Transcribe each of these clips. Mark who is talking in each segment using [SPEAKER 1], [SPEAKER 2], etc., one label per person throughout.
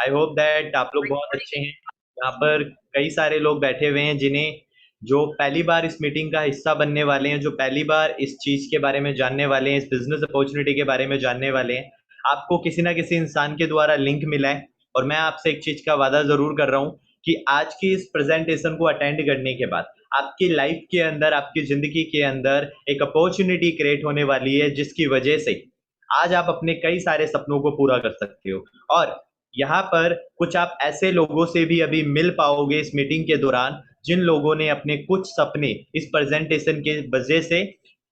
[SPEAKER 1] I hope that आप लोग बहुत अच्छे हैं। यहाँ पर कई सारे लोग बैठे हुए हैं जिन्हें जो पहली बार इस मीटिंग का हिस्सा बनने वाले हैं, जो पहली बार इस चीज के बारे में जानने वाले हैं, इस बिजनेस अपॉर्चुनिटी के बारे में जानने वाले हैं। आपको किसी ना किसी इंसान के द्वारा लिंक मिला है, और मैं आपसे एक चीज का वादा जरूर कर रहा हूँ कि आज की इस प्रेजेंटेशन को अटेंड करने के बाद आपकी लाइफ के अंदर, आपकी जिंदगी के अंदर एक अपॉर्चुनिटी क्रिएट होने वाली है, जिसकी वजह से आज आप अपने कई सारे सपनों को पूरा कर सकते हो। और यहाँ पर कुछ आप ऐसे लोगों से भी अभी मिल पाओगे इस मीटिंग के दौरान, जिन लोगों ने अपने कुछ सपने इस प्रेजेंटेशन के वजह से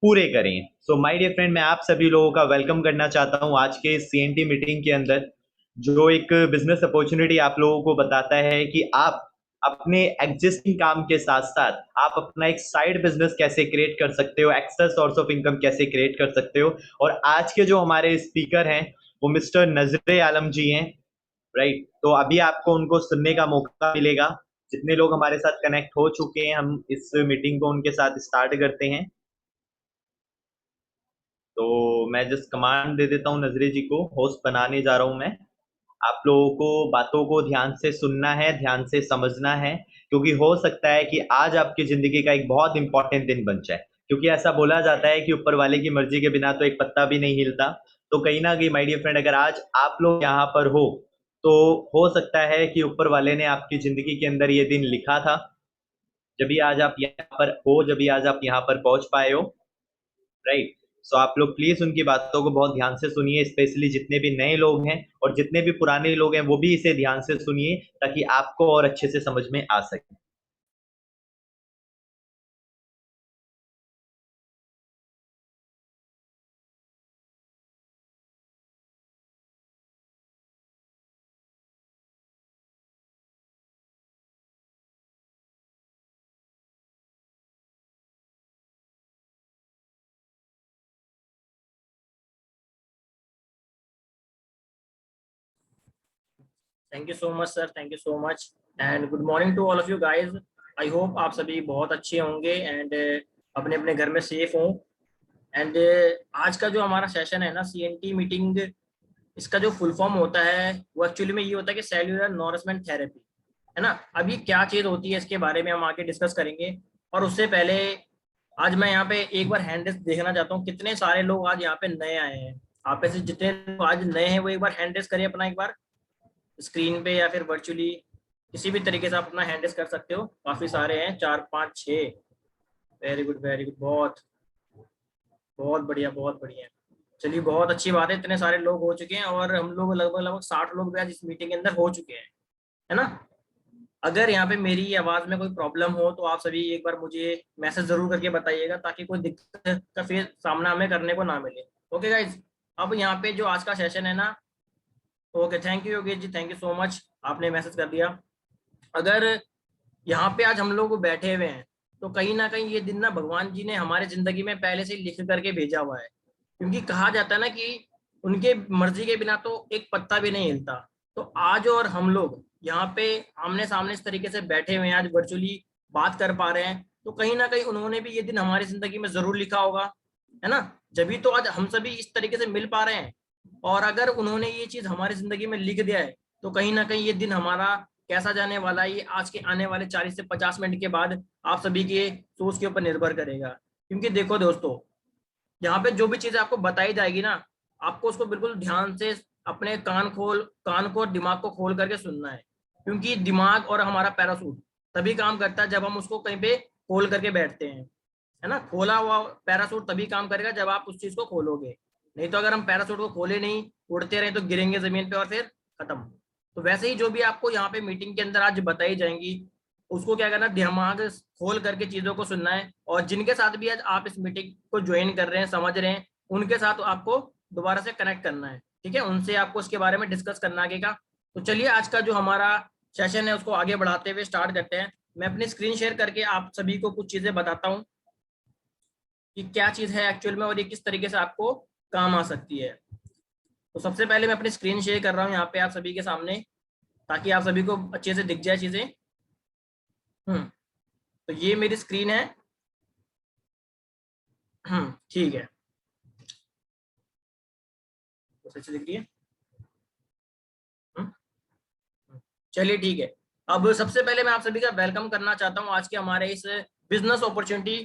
[SPEAKER 1] पूरे करे हैं। सो माय डियर फ्रेंड, मैं आप सभी लोगों का वेलकम करना चाहता हूँ आज के सीएनटी मीटिंग के अंदर, जो एक बिजनेस अपॉर्चुनिटी आप लोगों को बताता है कि आप अपने एग्जिस्टिंग काम के साथ साथ आप अपना एक साइड बिजनेस कैसे क्रिएट कर सकते हो, एक्स्ट्रा सोर्स ऑफ इनकम कैसे क्रिएट कर सकते हो। और आज के जो हमारे स्पीकर हैं वो मिस्टर नजरे आलम जी हैं, राइट। तो अभी आपको उनको सुनने का मौका मिलेगा। जितने लोग हमारे साथ कनेक्ट हो चुके हैं, हम इस मीटिंग को उनके साथ स्टार्ट करते हैं। तो मैं जस्ट कमांड दे देता हूँ नजरे जी को, होस्ट बनाने जा रहा हूँ मैं। आप लोगों को बातों को ध्यान से सुनना है, ध्यान से समझना है, क्योंकि हो सकता है कि आज आपकी जिंदगी का एक बहुत इंपॉर्टेंट दिन बन जाए। क्योंकि ऐसा बोला जाता है कि ऊपर वाले की मर्जी के बिना तो एक पत्ता भी नहीं हिलता। तो कहीं ना कहीं माय डियर फ्रेंड, अगर आज आप लोग यहाँ पर हो, तो हो सकता है कि ऊपर वाले ने आपकी जिंदगी के अंदर ये दिन लिखा था, जब भी आज आप यहाँ पर हो, जब भी आज आप यहाँ पर पहुंच पाए हो, राइट। सो आप लोग प्लीज उनकी बातों को बहुत ध्यान से सुनिए, स्पेशली जितने भी नए लोग हैं और जितने भी पुराने लोग हैं वो भी इसे ध्यान से सुनिए, ताकि आपको और अच्छे से समझ में आ सके।
[SPEAKER 2] Thank you so much sir, thank you so much and good morning to all of you guys. I hope आप सभी बहुत अच्छे होंगे एंड अपने अपने घर में सेफ हों। एंड आज का जो हमारा सेशन है ना, सीएनटी मीटिंग, इसका जो फुल फॉर्म होता है वो एक्चुअली में ये होता है कि सेल्यूलर नॉरिशमेंट थेरेपी, है ना। अभी क्या चीज़ होती है इसके बारे में हम आगे डिस्कस करेंगे। और उससे पहले आज मैं यहाँ पे एक बार हैंड रेस देखना चाहता हूँ, कितने सारे लोग आज यहाँ पे नए आए हैं। आप में से जितने लोग आज नए हैं वो एक बार हैंड रेस करिए अपना, एक बार स्क्रीन पे या फिर वर्चुअली किसी भी तरीके से आप अपना हैंड रेस कर सकते हो। काफी सारे हैं, 4 5 6। वेरी गुड वेरी गुड, बहुत बहुत बढ़िया बहुत बढ़िया। चलिए बहुत अच्छी बात है, इतने सारे लोग हो चुके हैं और हम लोग लगभग लगभग 60 लोग भी आज इस मीटिंग के अंदर हो चुके हैं, है ना। अगर यहाँ पे मेरी आवाज में कोई प्रॉब्लम हो तो आप सभी एक बार मुझे मैसेज जरूर करके बताइएगा, ताकि कोई दिक्कत का फिर सामना हमें करने को ना मिले। ओके गाइज, अब यहाँ पे जो आज का सेशन है ना, okay thank you Yogesh ji, thank you so much, आपने मैसेज कर दिया। अगर यहाँ पे आज हम लोग बैठे हुए हैं तो कहीं ना कहीं ये दिन ना भगवान जी ने हमारे जिंदगी में पहले से ही लिख करके भेजा हुआ है। क्योंकि कहा जाता है ना कि उनके मर्जी के बिना तो एक पत्ता भी नहीं हिलता। तो आज और हम लोग यहाँ पे आमने सामने इस तरीके से बैठे हुए हैं, आज वर्चुअली बात कर पा रहे हैं, तो कहीं ना कहीं उन्होंने भी ये दिन हमारी जिंदगी में जरूर लिखा होगा, है ना। जब तो आज हम सभी इस तरीके से मिल पा रहे हैं। और अगर उन्होंने ये चीज हमारी जिंदगी में लिख दिया है तो कहीं ना कहीं ये दिन हमारा कैसा जाने वाला है, ये आज के आने वाले 40 से 50 मिनट के बाद आप सभी के सोच के ऊपर निर्भर करेगा। क्योंकि देखो दोस्तों, यहाँ पे जो भी चीज आपको बताई जाएगी ना, आपको उसको बिल्कुल ध्यान से अपने कान को और दिमाग को खोल करके सुनना है। क्योंकि दिमाग और हमारा पैरासूट तभी काम करता है जब हम उसको कहीं पे खोल करके बैठते हैं, है ना। खोला हुआ पैरासूट तभी काम करेगा जब आप उस चीज को खोलोगे। नहीं तो अगर हम पैरासूट को खोले नहीं, उड़ते रहे, तो गिरेंगे जमीन पे और फिर खत्म। तो वैसे ही जो भी आपको यहाँ पे मीटिंग के अंदर आज बताई जाएंगी, उसको क्या करना, दिमाग खोल करके चीजों को सुनना है। और जिनके साथ भी आज आप इस मीटिंग को ज्वाइन कर रहे हैं, समझ रहे हैं, उनके साथ आपको दोबारा से कनेक्ट करना है, ठीक है। उनसे आपको इसके बारे में डिस्कस करना आगे का। तो चलिए आज का जो हमारा सेशन है उसको आगे बढ़ाते हुए स्टार्ट करते हैं। मैं अपनी स्क्रीन शेयर करके आप सभी को कुछ चीजें बताता हूँ कि क्या चीज है एक्चुअल में और ये किस तरीके से आपको काम आ सकती है। तो सबसे पहले मैं अपनी स्क्रीन शेयर कर रहा हूँ यहाँ पे आप सभी के सामने, ताकि आप सभी को अच्छे से दिख जाए चीजें। तो ये मेरी स्क्रीन है। ठीक है, तो अच्छे दिख रही है। हम्म, चलिए ठीक है। अब सबसे पहले मैं आप सभी का वेलकम करना चाहता हूँ आज के हमारे इस बिजनेस अपॉर्चुनिटी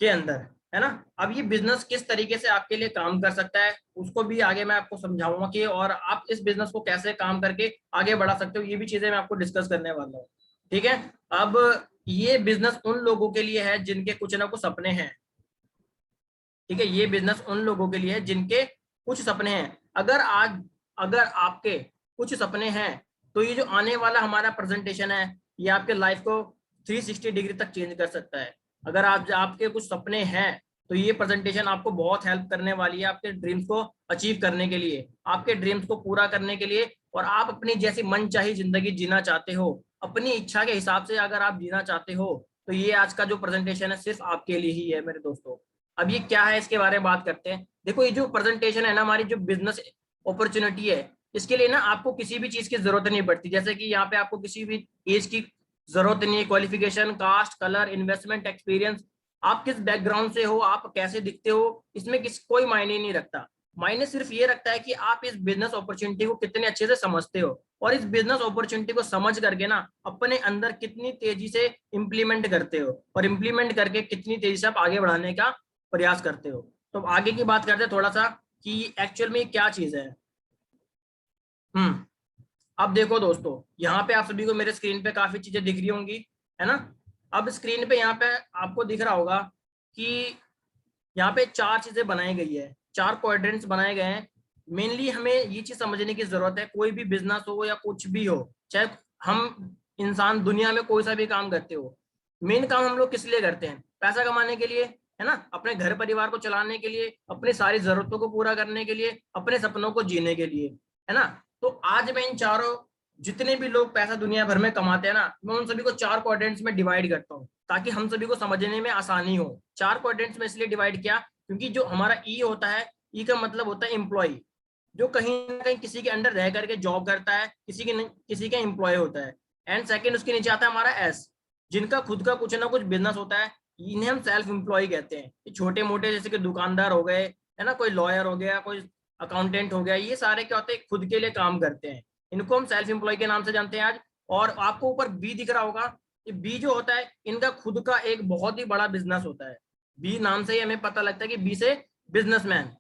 [SPEAKER 2] के अंदर, है ना। अब ये बिजनेस किस तरीके से आपके लिए काम कर सकता है उसको भी आगे मैं आपको समझाऊंगा कि, और आप इस बिजनेस को कैसे काम करके आगे बढ़ा सकते हो, ये भी चीजें मैं आपको डिस्कस करने वाला हूँ। ठीक है। अब ये बिजनेस उन लोगों के लिए है जिनके कुछ ना कुछ सपने हैं। ठीक है, ये बिजनेस उन लोगों के लिए है जिनके कुछ सपने हैं। अगर आपके कुछ सपने हैं तो ये जो आने वाला हमारा प्रेजेंटेशन है ये आपके लाइफ को 360 डिग्री तक चेंज कर सकता है। अगर आपके कुछ सपने हैं तो ये प्रेजेंटेशन आपको बहुत हेल्प करने वाली है आपके ड्रीम्स को अचीव करने के लिए, आपके ड्रीम्स को पूरा करने के लिए। और आप अपनी जैसी मनचाही जिंदगी जीना चाहते हो, अपनी इच्छा के हिसाब से अगर आप जीना चाहते हो, तो ये आज का जो प्रेजेंटेशन है सिर्फ आपके लिए ही है मेरे दोस्तों। अब ये क्या है इसके बारे में बात करते हैं। देखो, ये जो प्रेजेंटेशन है ना, हमारी जो बिजनेस अपॉर्चुनिटी है, इसके लिए ना आपको किसी भी चीज की जरूरत नहीं पड़ती। जैसे कि यहाँ पे आपको किसी भी एज की जरूरत नहीं है, qualification, caste, colour, investment, experience, आप किस बैकग्राउंड से हो, आप कैसे दिखते हो, इसमें कोई मायने नहीं रखता। मायने सिर्फ ये रखता है कि आप इस बिजनेस अपॉर्चुनिटी को कितने अच्छे से समझते हो, और इस बिजनेस अपॉर्चुनिटी को समझ करके ना अपने अंदर कितनी तेजी से इंप्लीमेंट करते हो, और इंप्लीमेंट करके कितनी तेजी से आप आगे बढ़ाने का प्रयास करते हो। तो आगे की बात करते हैं थोड़ा सा कि एक्चुअल में क्या चीज है। अब देखो दोस्तों, यहाँ पे आप सभी को मेरे स्क्रीन पे काफी चीजें दिख रही होंगी, है ना। अब स्क्रीन पे यहाँ पे आपको दिख रहा होगा कि यहाँ पे 4 चीजें बनाई गई है, 4 क्वाड्रेंट्स बनाए गए हैं। मेनली हमें ये चीज समझने की जरूरत है, कोई भी बिजनेस हो या कुछ भी हो, चाहे हम इंसान दुनिया में कोई सा भी काम करते हो, मेन काम हम लोग किस लिए करते हैं? पैसा कमाने के लिए, है ना, अपने घर परिवार को चलाने के लिए, अपनी सारी जरूरतों को पूरा करने के लिए, अपने सपनों को जीने के लिए, है ना। तो आज मैं इन चारों, जितने भी लोग पैसा दुनिया भर में कमाते हैं ना, मैं उन सभी को 4 क्वाड्रेंट्स में डिवाइड करता हूँ ताकि हम सभी को समझने में आसानी हो। 4 क्वाड्रेंट्स में इसलिए डिवाइड किया क्योंकि जो हमारा ई होता है, ई का मतलब होता है एम्प्लॉय, जो कहीं ना कहीं किसी के अंडर रह करके जॉब करता है, किसी का एम्प्लॉय होता है। एंड सेकंड उसके नीचे आता है हमारा एस, जिनका खुद का कुछ ना कुछ बिजनेस होता है, इन्हें हम सेल्फ एम्प्लॉय कहते हैं। छोटे मोटे जैसे कि दुकानदार हो गए, है ना, कोई लॉयर हो गया, कोई अकाउंटेंट हो गया, ये सारे क्या होते हैं, खुद के लिए काम करते हैं। इनको हम सेल्फ एम्प्लॉय के नाम से जानते हैं आज। और आपको ऊपर बी दिख रहा होगा, ये बी जो होता है इनका खुद का एक बहुत ही बड़ा बिजनेस होता है। बी नाम से ही हमें पता लगता है कि बी से बिजनेसमैन,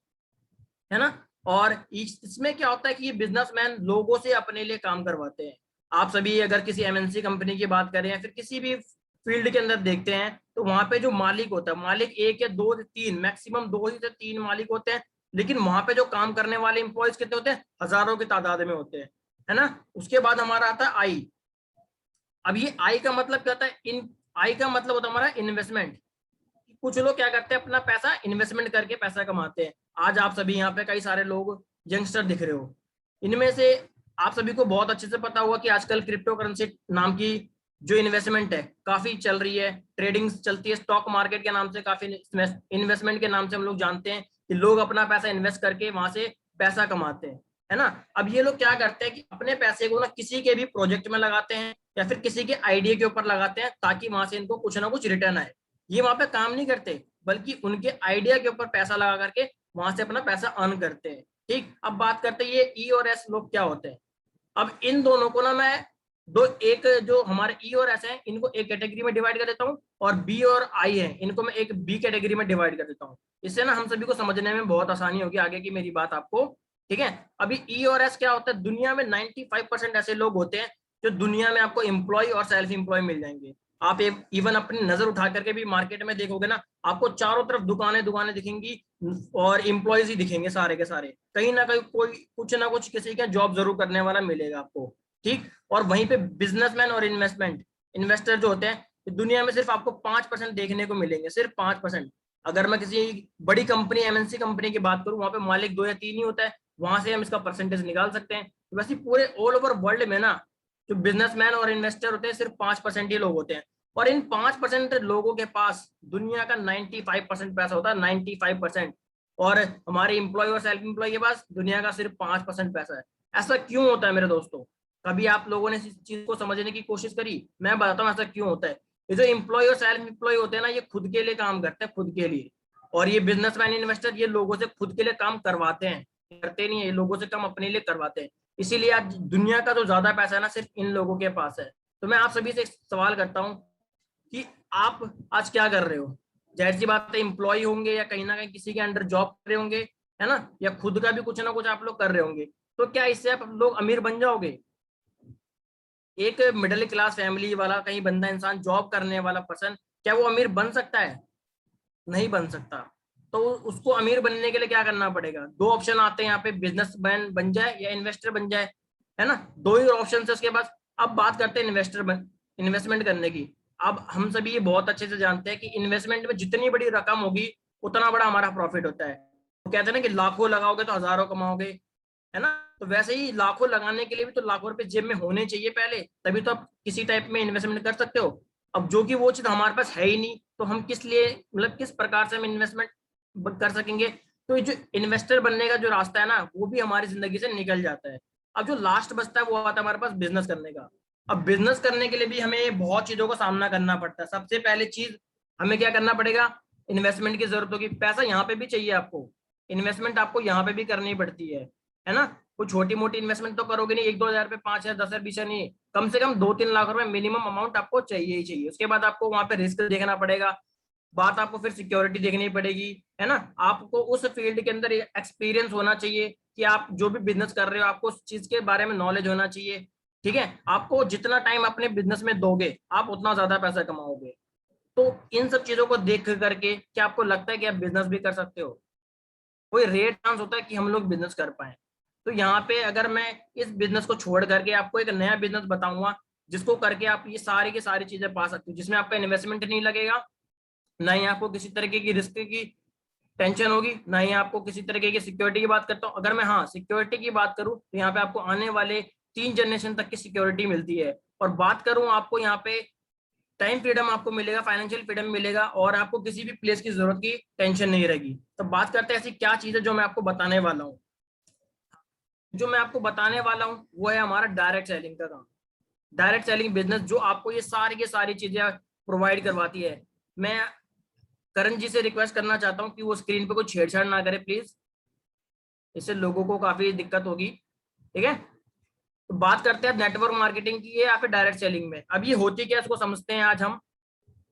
[SPEAKER 2] है ना। और इसमें क्या होता है कि ये बिजनेसमैन लोगों से अपने लिए काम करवाते हैं। आप सभी अगर किसी एमएनसी कंपनी की बात करें या फिर किसी भी फील्ड के अंदर देखते हैं तो वहां पे जो मालिक होता है, मालिक 1 या 2 या 3, मैक्सिमम 2 ही से 3 मालिक होते हैं। लेकिन वहां पे जो काम करने वाले इंप्लॉयज कितने होते हैं? हजारों की तादाद में होते हैं, है ना। उसके बाद हमारा आता है आई। अब ये आई का मतलब क्या होता है? इन आई का मतलब होता है हमारा इन्वेस्टमेंट। कुछ लोग क्या करते हैं, अपना पैसा इन्वेस्टमेंट करके पैसा कमाते हैं। आज आप सभी यहाँ पे कई सारे लोग यंगस्टर दिख रहे हो, इनमें से आप सभी को बहुत अच्छे से पता होगा कि आजकल क्रिप्टो करेंसी नाम की जो इन्वेस्टमेंट है काफी चल रही है, ट्रेडिंग चलती है, स्टॉक मार्केट के नाम से काफी इन्वेस्टमेंट के नाम से हम लोग जानते हैं कि लोग अपना पैसा इन्वेस्ट करके वहां से पैसा कमाते हैं, है ना। अब ये लोग क्या करते हैं कि अपने पैसे को ना किसी के भी प्रोजेक्ट में लगाते हैं या फिर किसी के आइडिया के ऊपर लगाते हैं ताकि वहां से इनको कुछ ना कुछ रिटर्न आए। ये वहां पे काम नहीं करते बल्कि उनके आइडिया के ऊपर पैसा लगा करके वहां से अपना पैसा अर्न करते हैं। ठीक, अब बात करते हैं ये ई और एस लोग क्या होते हैं। अब इन दोनों को ना मैं एक जो हमारे ई और एस है इनको एक कैटेगरी में डिवाइड कर देता हूँ, और बी और आई है इनको मैं एक बी कैटेगरी में डिवाइड कर देता हूँ। इससे ना हम सभी को समझने में बहुत आसानी होगी आगे की मेरी बात आपको। ठीक है, अभी ई और एस क्या होता है? दुनिया में 95% ऐसे लोग होते हैं जो दुनिया में आपको एम्प्लॉय और सेल्फ एम्प्लॉय मिल जाएंगे। आप इवन अपनी नजर उठा करके भी मार्केट में देखोगे ना, आपको चारों तरफ दुकानें दुकानें दिखेंगी और एम्प्लॉयज ही दिखेंगे सारे के सारे। कहीं ना कहीं कोई कुछ ना कुछ किसी का जॉब जरूर करने वाला मिलेगा आपको। ठीक, और वहीं पे बिजनेसमैन और इन्वेस्टर जो होते हैं दुनिया में सिर्फ आपको 5% देखने को मिलेंगे, सिर्फ 5%। अगर मैं किसी बड़ी कंपनी एमएनसी कंपनी की बात करूं, वहां पे मालिक 2 या 3 ही होता है, वहां से हम इसका परसेंटेज निकाल सकते हैं। तो वैसे पूरे ऑल ओवर वर्ल्ड में ना जो बिजनेसमैन और इन्वेस्टर होते हैं सिर्फ 5% ही लोग होते हैं। और इन 5% लोगों के पास दुनिया का 95% पैसा होता है, 95%। और हमारे एम्प्लॉय और सेल्फ एम्प्लॉय के पास दुनिया का सिर्फ 5% पैसा है। ऐसा क्यों होता है मेरे दोस्तों? कभी आप लोगों ने इस चीज को समझने की कोशिश करी? मैं बताता हूँ ऐसा क्यों होता है। ये जो एम्प्लॉय और सेल्फ एम्प्लॉय होते हैं ना, ये खुद के लिए काम करते हैं, खुद के लिए। और ये बिजनेसमैन इन्वेस्टर ये लोगों से खुद के लिए काम करवाते हैं, करते नहीं है, ये लोगों से काम अपने लिए करवाते हैं। इसीलिए आज दुनिया का जो ज्यादा पैसा है ना सिर्फ इन लोगों के पास है। तो मैं आप सभी से एक सवाल करता हूँ कि आप आज क्या कर रहे हो? जाहिर सी बात है एम्प्लॉय होंगे या कहीं ना कहीं किसी के अंडर जॉब कर रहे होंगे, है ना, या खुद का भी कुछ ना कुछ आप लोग कर रहे होंगे। तो क्या इससे आप लोग अमीर बन जाओगे? एक मिडिल क्लास फैमिली वाला कहीं बंदा इंसान जॉब करने वाला पर्सन, क्या वो अमीर बन सकता है? नहीं बन सकता। तो उसको अमीर बनने के लिए क्या करना पड़ेगा? दो ऑप्शन आते हैं यहाँ पे, बिजनेसमैन बन जाए या इन्वेस्टर बन जाए, है ना, दो ही ऑप्शन है उसके पास। अब बात करते हैं इन्वेस्टमेंट करने की। अब हम सभी ये बहुत अच्छे से जानते हैं कि इन्वेस्टमेंट में जितनी बड़ी रकम होगी उतना बड़ा हमारा प्रॉफिट होता है। वो कहते हैं ना कि लाखों लगाओगे तो हजारों कमाओगे, है ना। तो वैसे ही लाखों लगाने के लिए भी तो लाखों रुपए जेब में होने चाहिए पहले, तभी तो आप किसी टाइप में इन्वेस्टमेंट कर सकते हो। अब जो कि वो चीज हमारे पास है ही नहीं, तो हम किस लिए, मतलब किस प्रकार से हम इन्वेस्टमेंट कर सकेंगे? तो ये जो इन्वेस्टर बनने का जो रास्ता है ना वो भी हमारी जिंदगी से निकल जाता है। अब जो लास्ट बचता है वो आता है हमारे पास बिजनेस करने का। अब बिजनेस करने के लिए भी हमें बहुत चीजों का सामना करना पड़ता है। सबसे पहले चीज हमें क्या करना पड़ेगा? इन्वेस्टमेंट की जरूरत होगी, पैसा यहाँ पे भी चाहिए आपको, इन्वेस्टमेंट आपको यहाँ पे भी करनी पड़ती है ना। कोई छोटी मोटी इन्वेस्टमेंट तो करोगे नहीं, 1-2 हजार रुपए, 5 हजार, 10 हजार, 20 हजार नहीं, कम से कम 2-3 लाख रुपए मिनिमम अमाउंट आपको चाहिए ही चाहिए। उसके बाद आपको वहां पे रिस्क देखना पड़ेगा, बात आपको फिर सिक्योरिटी देखनी पड़ेगी, है ना। आपको उस फील्ड के अंदर एक्सपीरियंस होना चाहिए कि आप जो भी बिजनेस कर रहे हो आपको उस चीज के बारे में नॉलेज होना चाहिए। ठीक है, आपको जितना टाइम अपने बिजनेस में दोगे आप उतना ज्यादा पैसा कमाओगे। तो इन सब चीजों को देख करके क्या आपको लगता है कि आप बिजनेस भी कर सकते हो? कोई रेयर चांस होता है कि हम लोग बिजनेस कर पाए? तो यहाँ पे अगर मैं इस बिजनेस को छोड़ करके आपको एक नया बिजनेस बताऊंगा जिसको करके आप ये सारी की सारी चीजें पा सकते हो, जिसमें आपका इन्वेस्टमेंट नहीं लगेगा, ना ही आपको किसी तरीके की रिस्क की टेंशन होगी, ना ही आपको किसी तरीके की सिक्योरिटी की बात करता हूँ। अगर मैं हाँ सिक्योरिटी की बात करूँ तो यहाँ पे आपको आने वाले 3 जनरेशन तक की सिक्योरिटी मिलती है। और बात करूँ आपको यहाँ पे टाइम फ्रीडम आपको मिलेगा, फाइनेंशियल फ्रीडम मिलेगा, और आपको किसी भी प्लेस की जरूरत की टेंशन नहीं रहेगी। तो बात करते हैं ऐसी क्या चीज है जो मैं आपको बताने वाला हूँ। जो मैं आपको बताने वाला हूँ वो है हमारा डायरेक्ट सेलिंग का काम। डायरेक्ट सेलिंग बिजनेस जो आपको ये सारी की सारी चीजें प्रोवाइड करवाती है। मैं करण जी से रिक्वेस्ट करना चाहता हूँ कि वो स्क्रीन पे कोई छेड़छाड़ ना करे प्लीज, इससे लोगों को काफी दिक्कत होगी। ठीक है, तो बात करते हैं नेटवर्क मार्केटिंग की है या फिर डायरेक्ट सेलिंग में। अब ये होती क्या है इसको समझते हैं आज हम,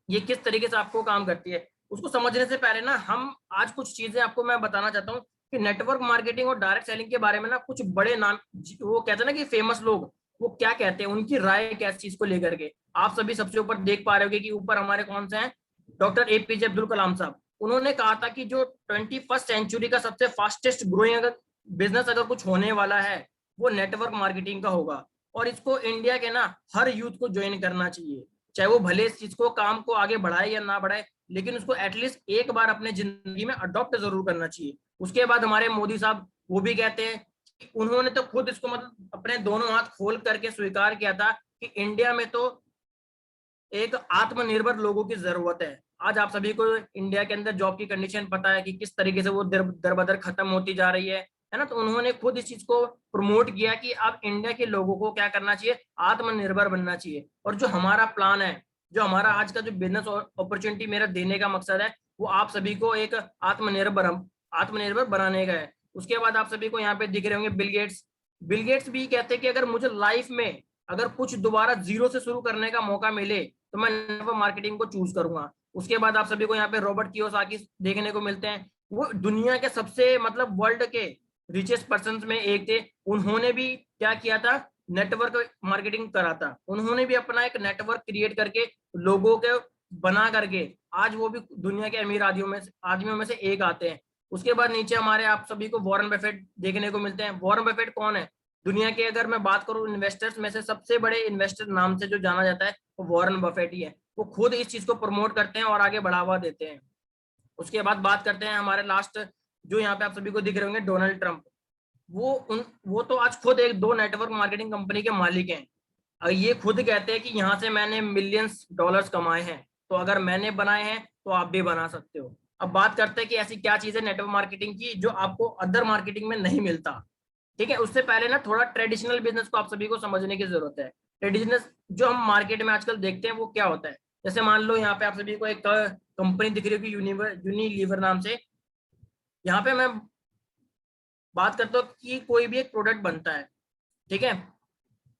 [SPEAKER 2] ये किस तरीके से आपको काम करती है। उसको समझने से पहले ना हम आज कुछ चीजें आपको मैं बताना चाहता हूँ कि नेटवर्क मार्केटिंग और डायरेक्ट सेलिंग के बारे में ना कुछ बड़े नाम, वो कहते हैं ना कि फेमस लोग, वो क्या कहते हैं, उनकी राय क्या इस चीज को लेकर के। आप सभी सबसे ऊपर देख पा रहे होगे कि ऊपर हमारे कौन से हैं, डॉक्टर एपीजे अब्दुल कलाम साहब। उन्होंने कहा था कि जो 21st सेंचुरी का सबसे फास्टेस्ट ग्रोइंग अगर बिजनेस अगर कुछ होने वाला है वो नेटवर्क मार्केटिंग का होगा। और इसको इंडिया के ना हर यूथ को ज्वाइन करना चाहिए, चाहे वो भले इस चीज को काम को आगे बढ़ाए या ना बढ़ाए, लेकिन उसको एटलीस्ट एक बार अपने जिंदगी में अडॉप्ट जरूर करना चाहिए। उसके बाद हमारे मोदी साहब वो भी कहते हैं कि उन्होंने तो खुद इसको मतलब अपने दोनों हाथ खोल करके स्वीकार किया था कि इंडिया में तो एक आत्मनिर्भर लोगों की जरूरत है। आज आप सभी को इंडिया के अंदर जॉब की कंडीशन पता है कि किस तरीके से वो दर बदर खत्म होती जा रही है ना। तो उन्होंने खुद इस चीज को प्रमोट किया कि अब इंडिया के लोगों को क्या करना चाहिए, आत्मनिर्भर बनना चाहिए। और जो हमारा प्लान है, जो हमारा आज का जो बिजनेस अपॉर्चुनिटी मेरा देने का मकसद है, वो आप सभी को एक आत्मनिर्भर बनाने का है। उसके बाद आप सभी को यहाँ पे दिख रहे होंगे बिल गेट्स। बिल गेट्स भी कहते हैं कि अगर मुझे लाइफ में अगर कुछ दोबारा जीरो से शुरू करने का मौका मिले तो मैं नेटवर्क मार्केटिंग को चूज करूंगा। उसके बाद आप सभी को यहाँ पे रॉबर्ट कियोसाकी देखने को मिलते हैं। वो दुनिया के सबसे मतलब वर्ल्ड के रिचेस्ट पर्सन में एक थे। उन्होंने भी क्या किया था, नेटवर्क मार्केटिंग करा था। उन्होंने भी अपना एक नेटवर्क क्रिएट करके लोगों के बना करके आज वो भी दुनिया के अमीर आदमियों में से एक आते हैं। उसके बाद नीचे हमारे आप सभी को वॉरेन बफेट देखने को मिलते हैं। वॉरेन बफेट कौन है? दुनिया के अगर मैं बात करूं इन्वेस्टर्स में से सबसे बड़े इन्वेस्टर नाम से जो जाना जाता है वो वॉरेन बफेट ही है। वो खुद इस चीज को प्रमोट करते हैं और आगे बढ़ावा देते हैं। उसके बाद बात करते हैं हमारे लास्ट, जो यहाँ पे आप सभी को दिख रहे होंगे, डोनाल्ड ट्रंप। वो तो आज खुद एक दो नेटवर्क मार्केटिंग कंपनी के मालिक हैं। ये खुद कहते हैं कि यहाँ से मैंने मिलियंस डॉलर्स कमाए हैं, तो अगर मैंने बनाए हैं तो आप भी बना सकते हो। अब बात करते हैं कि ऐसी क्या चीज है नेटवर्क मार्केटिंग की जो आपको अदर मार्केटिंग में नहीं मिलता। ठीक है, उससे पहले ना थोड़ा ट्रेडिशनल बिजनेस को आप सभी को समझने की जरूरत है। ट्रेडिशनल जो हम मार्केट में आजकल देखते हैं वो क्या होता है, जैसे मान लो यहाँ पे आप सभी को एक कंपनी दिख रही होगी यूनिलीवर नाम से। यहाँ पे मैं बात करता हूँ कि कोई भी एक प्रोडक्ट बनता है, ठीक है,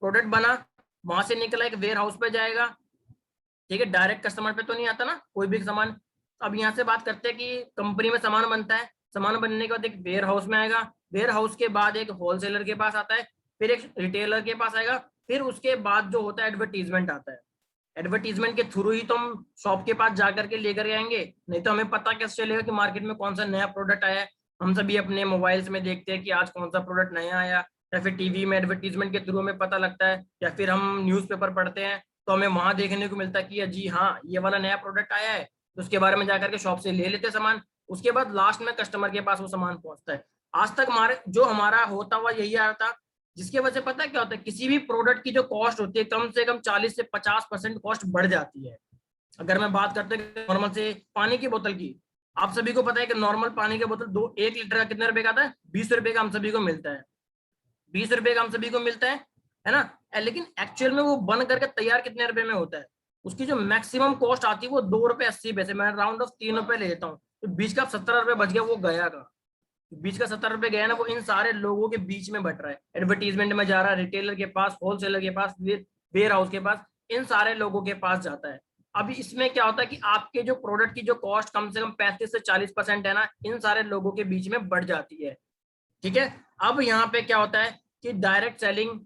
[SPEAKER 2] प्रोडक्ट बना, वहां से निकला एक वेयर हाउस पे जाएगा, ठीक है, डायरेक्ट कस्टमर पे तो नहीं आता ना कोई भी सामान। अब यहाँ से बात करते हैं कि कंपनी में सामान बनता है, सामान बनने के बाद एक वेयर हाउस में आएगा, वेयर हाउस के बाद एक होलसेलर के पास आता है, फिर एक रिटेलर के पास आएगा, फिर उसके बाद जो होता है एडवर्टीजमेंट आता है। एडवर्टीजमेंट के थ्रू ही तो हम शॉप के पास जाकर के लेकर आएंगे, नहीं तो हमें पता कैसे चलेगा कि मार्केट में कौन सा नया प्रोडक्ट आया है। हम सभी अपने मोबाइल्स में देखते हैं कि आज कौन सा प्रोडक्ट नया आया, या फिर टीवी में एडवर्टीजमेंट के थ्रू हमें पता लगता है, या फिर हम न्यूज़पेपर पढ़ते हैं तो हमें वहां देखने को मिलता है कि जी हाँ ये वाला नया प्रोडक्ट आया है, तो उसके बारे में जाकर के शॉप से ले लेते हैं सामान। उसके बाद लास्ट में कस्टमर के पास वो सामान पहुंचता है। आज तक हमारे जो हमारा होता हुआ यही आ रहा था, जिसकी वजह से पता है क्या होता है, किसी भी प्रोडक्ट की जो कॉस्ट होती है कम से कम 40 से 50% कॉस्ट बढ़ जाती है। अगर मैं बात करते हैं नॉर्मल से पानी की बोतल की, आप सभी को पता है कि नॉर्मल पानी की बोतल 1 लीटर का कितने रुपए का आता है, 20 रुपए का हम सभी को मिलता है, 20 रुपए का हम सभी को मिलता है ना। लेकिन एक्चुअल में वो बन करके तैयार कितने रुपए में होता है, उसकी जो मैक्सिमम कॉस्ट आती है वो 2 रुपए 80 पैसे, मैं राउंड ऑफ 3 रुपए ले लेता हूँ, तो बीच का 17 रुपए बच गया, वो गया का बीच का 70 रुपए गया ना, वो इन सारे लोगों के बीच में बट रहा है, एडवर्टीजमेंट में जा रहा है, रिटेलर के पास, होलसेलर के पास, वेयर हाउस के पास, इन सारे लोगों के पास जाता है। अभी इसमें क्या होता है कि आपके जो प्रोडक्ट की जो कॉस्ट कम से कम 35 से 40% है ना, इन सारे लोगों के बीच में बढ़ जाती है। ठीक है, अब यहाँ पे क्या होता है कि डायरेक्ट सेलिंग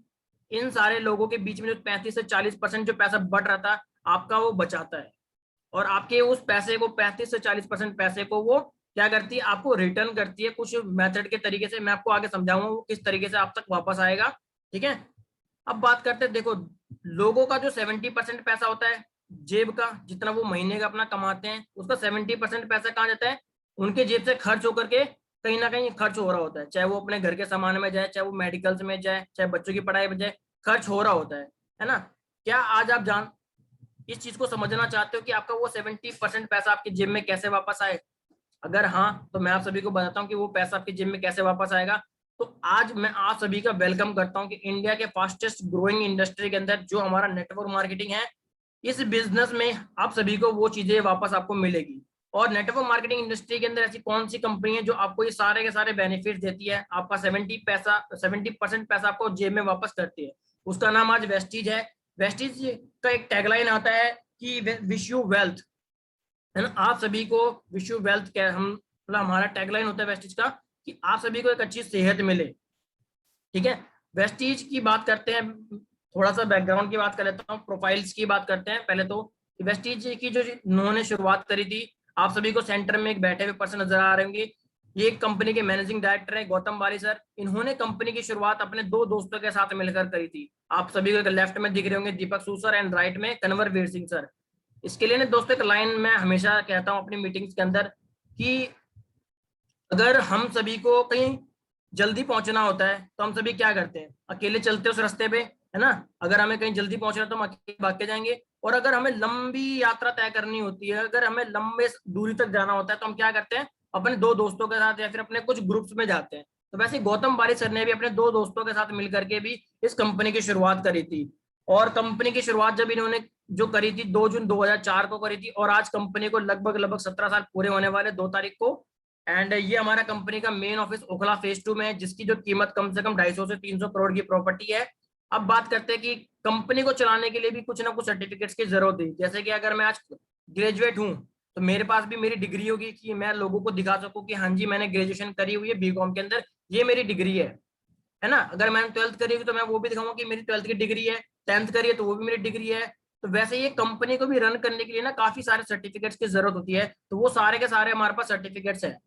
[SPEAKER 2] इन सारे लोगों के बीच में जो 35 से 40% जो पैसा बढ़ रहा था आपका, वो बचाता है, और आपके उस पैसे को 35 से 40% पैसे को वो क्या करती है, आपको रिटर्न करती है कुछ मेथड के तरीके से। मैं आपको आगे समझाऊंगा वो किस तरीके से आप तक वापस आएगा। ठीक है, अब बात करते हैं, देखो लोगों का जो 70% पैसा होता है जेब का, जितना वो महीने का अपना कमाते हैं, उसका 70% पैसा कहाँ जाता है, उनके जेब से खर्च होकर के कहीं ना कहीं खर्च हो रहा होता है, चाहे वो अपने घर के सामान में जाए, चाहे वो मेडिकल्स में जाए, चाहे बच्चों की पढ़ाई में जाए, खर्च हो रहा होता है ना। क्या आज आप जान इस चीज को समझना चाहते हो कि आपका वो 70% पैसा आपकी जेब में कैसे वापस आए? अगर हाँ, तो मैं आप सभी को बताता हूँ कि वो पैसा आपकी जेब में कैसे वापस आएगा। तो आज मैं आप सभी का वेलकम करता हूँ कि इंडिया के फास्टेस्ट ग्रोइंग इंडस्ट्री के अंदर जो हमारा नेटवर्क मार्केटिंग है, इस बिजनेस में आप सभी को वो चीजें वापस आपको मिलेगी। और नेटवर्क मार्केटिंग इंडस्ट्री के अंदर ऐसी कौन सी कंपनी है जो आपको ये सारे के सारे बेनिफिट देती है, आपका 70% पैसा आपको जेब में वापस करती है? उसका नाम आज वेस्टीज है। वेस्टीज का एक टैगलाइन आता है कि विश यू वेल्थ, है ना, आप सभी को विश यू वेल्थ, क्या हम मतलब हमारा टैगलाइन होता है वेस्टीज का कि आप सभी को एक अच्छी सेहत मिले। ठीक है, वेस्टीज की बात करते हैं, थोड़ा सा बैकग्राउंड की बात कर लेता हूँ, प्रोफाइल्स की बात करते हैं पहले तो। वेस्टीज की जो उन्होंने शुरुआत करी थी, आप सभी को सेंटर में एक बैठे हुए पर्सन नजर आ रहे होंगे, ये एक कंपनी के मैनेजिंग डायरेक्टर है गौतम बाली सर। इन्होंने कंपनी की शुरुआत अपने 2 दोस्तों के साथ मिलकर करी थी। आप सभी को लेफ्ट में दिख रहे होंगे दीपक सू सर, एंड राइट में कन्वर वीर सिंह सर। इसके लिए ना दोस्तों एक लाइन मैं हमेशा कहता हूँ अपनी मीटिंग्स के अंदर कि अगर हम सभी को कहीं जल्दी पहुंचना होता है तो हम सभी क्या करते हैं, अकेले चलते उस रास्ते पे, है ना। अगर हमें कहीं जल्दी पहुंचना है तो हम अकेले भाग के जाएंगे, और अगर हमें लंबी यात्रा तय करनी होती है, अगर हमें लंबे दूरी तक जाना होता है, तो हम क्या करते हैं, अपने 2 दोस्तों के साथ या फिर अपने कुछ ग्रुप्स में जाते हैं। तो वैसे गौतम बारी सर ने भी अपने 2 दोस्तों के साथ मिलकर के भी इस कंपनी की शुरुआत करी थी। और कंपनी की शुरुआत जब इन्होंने जो करी थी 2 जून 2004 को करी थी, और आज कंपनी को लगभग लगभग 17 साल पूरे होने वाले 2 तारीख को। एंड ये हमारा कंपनी का मेन ऑफिस ओखला फेज 2 में है, जिसकी जो कीमत कम से कम 250 से 300 करोड़ की प्रॉपर्टी है। अब बात करते हैं कि कंपनी को चलाने के लिए भी कुछ ना कुछ सर्टिफिकेट्स की जरूरत है। जैसे कि अगर मैं आज ग्रेजुएट हूँ तो मेरे पास भी मेरी डिग्री होगी कि मैं लोगों को दिखा सकूं कि हाँ जी मैंने ग्रेजुएशन करी हुई है बीकॉम के अंदर, ये मेरी डिग्री है ना। अगर मैंने 12th करी हुई तो मैं वो भी दिखाऊंगा कि मेरी 12th की डिग्री है, 10th करी है तो वो भी मेरी डिग्री है। तो वैसे ये कंपनी को भी रन करने के लिए ना काफी सारे सर्टिफिकेट्स की जरूरत होती है, तो वो सारे के सारे हमारे पास सर्टिफिकेट्स है।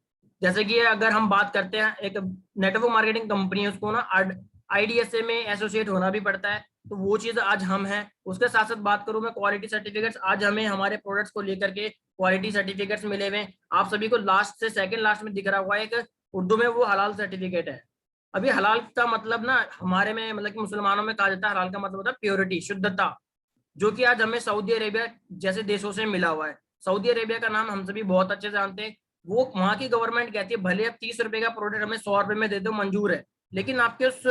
[SPEAKER 2] जैसे कि अगर हम बात करते हैं एक नेटवर्क मार्केटिंग कंपनी है, उसको ना आईडीएसए में एसोसिएट होना भी पड़ता है, तो वो चीज आज हम हैं। उसके साथ साथ बात करूं मैं क्वालिटी सर्टिफिकेट्स, आज हमें हमारे प्रोडक्ट्स को लेकर के क्वालिटी सर्टिफिकेट्स मिले हुए। आप सभी को लास्ट से सेकंड लास्ट में दिख रहा हुआ है एक उर्दू में, वो हलाल सर्टिफिकेट है। अभी हलाल का मतलब ना हमारे में मतलब कि मुसलमानों में कहा जाता है, हलाल का मतलब होता है प्योरिटी, शुद्धता, जो कि आज हमें सऊदी अरेबिया जैसे देशों से मिला हुआ है। सऊदी अरेबिया का नाम हम सभी बहुत अच्छे से जानते हैं। वो वहां की गवर्नमेंट कहती है भले अब 30 रुपए का प्रोडक्ट हमें 100 रुपए में दे दो मंजूर है, लेकिन आपके उस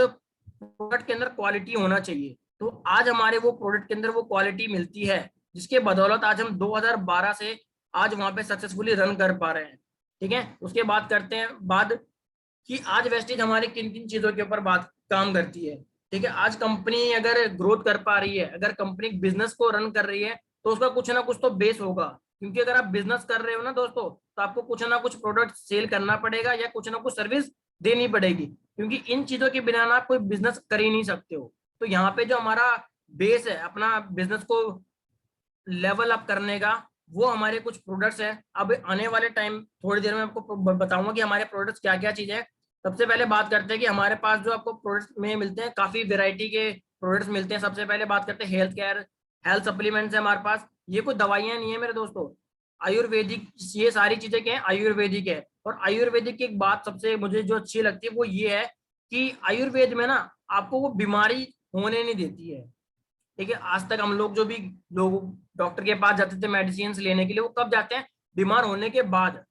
[SPEAKER 2] प्रोडक्ट के अंदर क्वालिटी होना चाहिए। तो आज हमारे वो प्रोडक्ट के अंदर वो क्वालिटी मिलती है, जिसके बदौलत आज हम 2012 से आज वहां पे सक्सेसफुली रन कर पा रहे हैं। ठीक है, उसके बाद करते हैं बात कि आज वेस्टेज हमारे किन किन चीजों के ऊपर बात काम करती है। ठीक है, आज कंपनी अगर ग्रोथ कर पा रही है, अगर कंपनी बिजनेस को रन कर रही है, तो उसका कुछ ना कुछ तो बेस होगा। क्योंकि अगर आप बिजनेस कर रहे हो ना दोस्तों, तो आपको कुछ ना कुछ प्रोडक्ट सेल करना पड़ेगा या कुछ ना कुछ सर्विस देनी पड़ेगी, क्योंकि इन चीजों के बिना ना आप कोई बिजनेस कर ही नहीं सकते हो। तो यहाँ पे जो हमारा बेस है अपना बिजनेस को लेवल अप करने का, वो हमारे कुछ प्रोडक्ट्स हैं। अब आने वाले टाइम थोड़ी देर में आपको बताऊंगा कि हमारे प्रोडक्ट्स क्या क्या चीज है। सबसे पहले बात करते हैं कि हमारे पास जो आपको प्रोडक्ट्स में मिलते हैं, काफी वेराइटी के प्रोडक्ट्स मिलते हैं। सबसे पहले बात करते हैं हेल्थ केयर, हेल्थ सप्लीमेंट्स है हमारे पास। ये कोई दवाइयां नहीं है मेरे दोस्तों, आयुर्वेदिक, ये सारी चीजें क्या है, आयुर्वेदिक है। और आयुर्वेदिक की एक बात सबसे मुझे जो अच्छी लगती है वो ये है कि आयुर्वेद में ना आपको वो बीमारी होने नहीं देती है। ठीक है, आज तक हम लोग जो भी लोग डॉक्टर के पास जाते थे मेडिसिन लेने के लिए, वो कब जाते हैं, बीमार होने के बाद,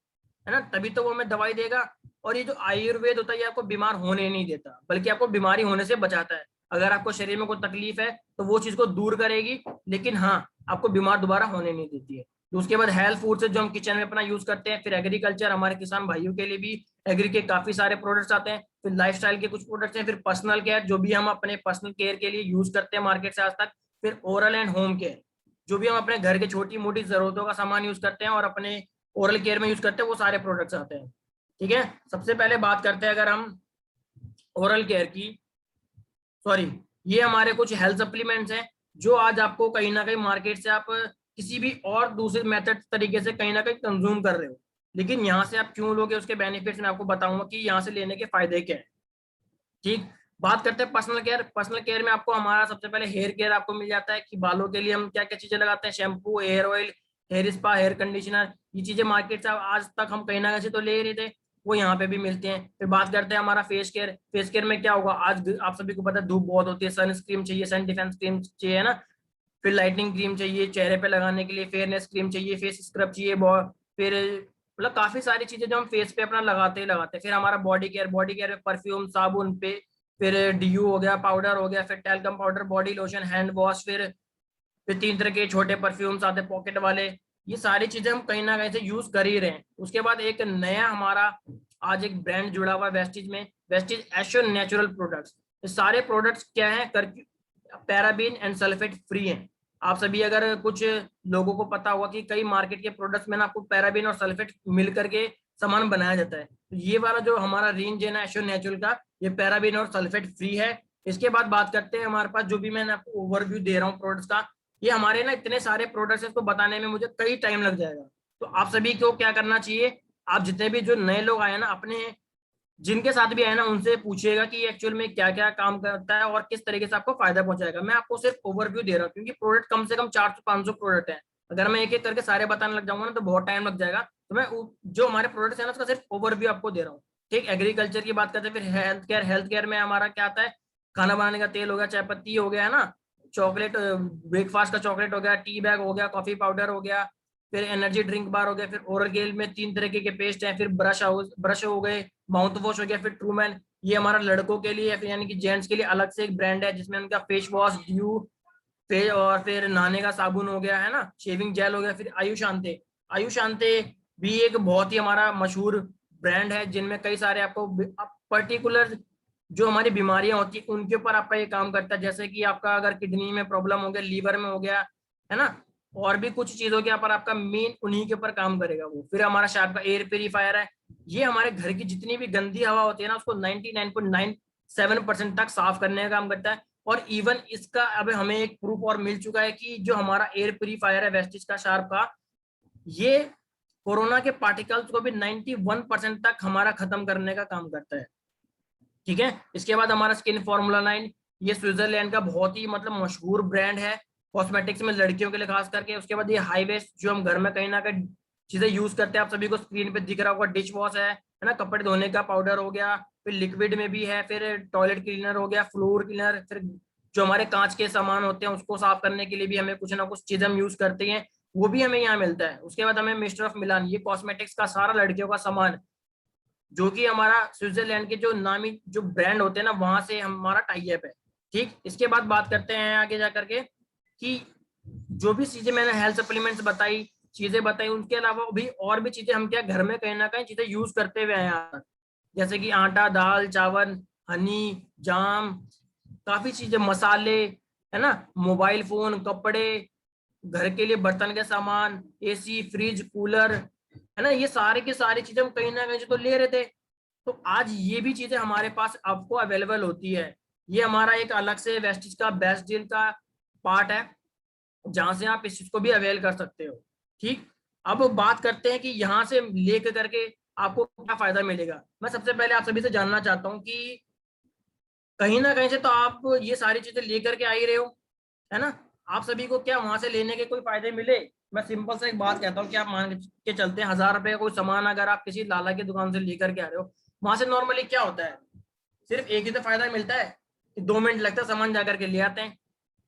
[SPEAKER 2] है ना, तभी तो वो हमें दवाई देगा। और ये जो आयुर्वेद होता है ये आपको बीमार होने नहीं देता, बल्कि आपको बीमारी होने से बचाता है। अगर आपको शरीर में कोई तकलीफ है तो वो चीज को दूर करेगी, लेकिन हाँ, आपको बीमार दोबारा होने नहीं देती है। तो उसके बाद हेल्थ फूड से जो हम किचन में अपना यूज करते हैं, फिर एग्रीकल्चर, हमारे किसान भाइयों के लिए भी एग्री के काफी सारे प्रोडक्ट्स आते हैं। फिर लाइफस्टाइल के कुछ प्रोडक्ट्स हैं, फिर पर्सनल केयर जो भी हम अपने पर्सनल केयर के लिए यूज करते हैं मार्केट से आज तक। फिर ओरल एंड होम केयर, जो भी हम अपने घर के छोटी मोटी जरूरतों का सामान यूज करते हैं और अपने ओरल केयर में यूज करते हैं, वो सारे प्रोडक्ट्स आते हैं। ठीक है, सबसे पहले बात करते हैं अगर हम ओरल केयर की, सॉरी, ये हमारे कुछ हेल्थ सप्लीमेंट्स हैं जो आज आपको कहीं ना कहीं मार्केट से आप किसी भी और दूसरे मेथड तरीके से कहीं ना कहीं कंज्यूम कर रहे हो, लेकिन यहाँ से आप क्यों लोगे उसके बेनिफिट्स मैं आपको बताऊंगा कि यहाँ से लेने के फायदे क्या है। ठीक, बात करते हैं पर्सनल केयर। पर्सनल केयर में आपको हमारा सबसे पहले हेयर केयर आपको मिल जाता है कि बालों के लिए हम क्या क्या चीजें लगाते हैं, shampoo, hair oil, hair spa, hair conditioner, ये चीजें मार्केट से आज तक हम कहीं ना कहीं से तो ले ही रहे थे, वो यहाँ पे भी मिलते हैं। फिर बात करते हैं हमारा फेस केयर। फेस केयर में क्या होगा, आज आप सभी को पता है धूप बहुत होती है, सन क्रीम चाहिए, सन डिफेंस क्रीम चाहिए ना, फिर लाइटनिंग क्रीम चाहिए चेहरे पे लगाने के लिए, फेयरनेस क्रीम चाहिए, फेस स्क्रब चाहिए, फिर मतलब काफी सारी चीजें जो हम फेस पे अपना लगाते ही लगाते हैं। फिर हमारा बॉडी केयर, बॉडी केयर में परफ्यूम, साबुन पे, फिर डीयू हो गया, पाउडर हो गया, फिर talcum powder, body lotion, hand wash, फिर 3 तरह के छोटे परफ्यूम्स आते हैं पॉकेट वाले। ये सारी चीजें हम कहीं ना कहीं से यूज कर ही रहे हैं। उसके बाद एक नया हमारा आज एक ब्रांड जुड़ा हुआ है वेस्टिज में, वेस्टिज एश्योर नेचुरल प्रोडक्ट्स। ये सारे प्रोडक्ट्स क्या है, पैराबीन एंड सल्फेट फ्री हैं। आप सभी अगर कुछ लोगों को पता होगा कि कई मार्केट के प्रोडक्ट्स में ना आपको पैराबीन और सल्फेट मिल करके सामान बनाया जाता है, तो ये वाला जो हमारा रेंज है ना एश्योर नेचुरल का, ये पैराबीन और सल्फेट फ्री है। इसके बाद बात करते हैं हमारे पास जो भी मैंने आपको ओवरव्यू दे रहा हूँ प्रोडक्ट्स का, ये हमारे ना इतने सारे प्रोडक्ट्स हैं, इसको बताने में मुझे कई टाइम लग जाएगा। तो आप सभी को क्या करना चाहिए, आप जितने भी जो नए लोग आए ना, अपने जिनके साथ भी आए ना, उनसे पूछिएगा कि एक्चुअल में क्या क्या काम करता है और किस तरीके से आपको फायदा पहुंचाएगा। मैं आपको सिर्फ ओवरव्यू दे रहा हूँ, क्योंकि प्रोडक्ट कम से कम 400-500 प्रोडक्ट है। अगर मैं एक एक करके सारे बताने लग जाऊंगा ना तो बहुत टाइम लग जाएगा। तो मैं जो हमारे प्रोडक्ट्स है ना उसका सिर्फ ओवरव्यू आपको दे रहा हूँ। ठीक, एग्रीकल्चर की बात करते हैं, फिर हेल्थ केयर। हेल्थ केयर में हमारा क्या आता है, खाना बनाने का तेल हो गया, चाय पत्ती हो गया, है ना, चॉकलेट, ब्रेकफास्ट का चॉकलेट हो गया, टी बैग हो गया, कॉफी पाउडर हो गया, फिर एनर्जी ड्रिंक बार हो गया, फिर ओरल केयर में 3 तरीके के पेस्ट हैं, फिर ब्रश हो गए, माउथ वॉश हो गया, फिर ट्रूमैन, ये हमारा लड़कों के लिए फिर यानी कि जेंट्स के लिए अलग से एक ब्रांड है जिसमें उनका फेस वॉश, ड्यू, फेस, और फिर नहाने का साबुन हो गया, है ना, शेविंग जेल हो गया। फिर आयुशांते, आयुशांते भी एक बहुत ही हमारा मशहूर ब्रांड है, जिनमें कई सारे आपको पर्टिकुलर जो हमारी बीमारियां होती है उनके ऊपर आपका ये काम करता है। जैसे कि आपका अगर किडनी में प्रॉब्लम हो गया, लीवर में हो गया, है ना, और भी कुछ चीजों के ऊपर आपका मेन उन्हीं के ऊपर काम करेगा वो। फिर हमारा शार्प का एयर प्योरीफायर है, ये हमारे घर की जितनी भी गंदी हवा होती है ना उसको 99.97% तक साफ करने का काम करता है। और इवन इसका अब हमें एक प्रूफ और मिल चुका है कि जो हमारा एयर प्योरीफायर है वेस्टिज का शार्प का, ये कोरोना के पार्टिकल्स को भी 91% तक हमारा खत्म करने का काम करता है। ठीक है, इसके बाद हमारा स्किन फॉर्मूला 9, ये स्विट्जरलैंड का बहुत ही मतलब मशहूर ब्रांड है कॉस्मेटिक्स में, लड़कियों के लिए खास करके। उसके बाद ये हाई वेस्ट जो हम घर में कहीं ना कहीं चीजें यूज करते हैं, आप सभी को स्क्रीन पे दिख रहा होगा, डिश वॉश है ना, कपड़े धोने का पाउडर हो गया, फिर लिक्विड में भी है, फिर टॉयलेट क्लीनर हो गया, फ्लोर क्लीनर, फिर जो हमारे कांच के सामान होते हैं उसको साफ करने के लिए भी हमें कुछ ना कुछ चीज हम यूज करते हैं, वो भी हमें यहाँ मिलता है। उसके बाद हमें मिस्टर ऑफ मिलान, ये कॉस्मेटिक्स का सारा लड़कियों का सामान, जो कि हमारा स्विट्जरलैंड के जो नामी जो ब्रांड होते हैं ना वहां से हमारा टाई अप है। ठीक, इसके बाद बात करते हैं आगे जा करके कि जो भी चीजें मैंने हेल्थ सप्लीमेंट्स बताई, चीजें बताई, उनके अलावा भी और भी चीजें हम क्या घर में कहीं ना कहीं चीजें यूज करते हुए हैं यहाँ तक, जैसे कि आटा, दाल, चावल, हनी, जाम, काफी चीजें, मसाले, है ना, मोबाइल फोन, कपड़े, घर के लिए बर्तन के सामान, एसी, फ्रिज, कूलर, है ना, ये सारे की सारी चीजें हम कहीं ना कहीं से तो ले रहे थे। तो आज ये भी चीजें हमारे पास आपको अवेलेबल होती है। ये हमारा एक अलग से वेस्टिज का बेस्ट डील का पार्ट है, जहां से आप इस चीज को भी अवेल कर सकते हो। ठीक, अब बात करते हैं कि यहाँ से लेकर करके आपको क्या फायदा मिलेगा। मैं सबसे पहले आप सभी से जानना चाहता हूँ कि कहीं ना कहीं से तो आप ये सारी चीजें लेकर के आ ही रहे हो, है ना, आप सभी को क्या वहां से लेने के कोई फायदे मिले? मैं सिंपल सा एक बात कहता हूँ कि आप मान के चलते हैं 1000 रुपए का कोई सामान अगर आप किसी लाला की दुकान से लेकर के आ रहे हो, वहां से नॉर्मली क्या होता है, सिर्फ एक ही तो फायदा मिलता है कि 2 मिनट लगता है सामान जाकर के ले आते हैं।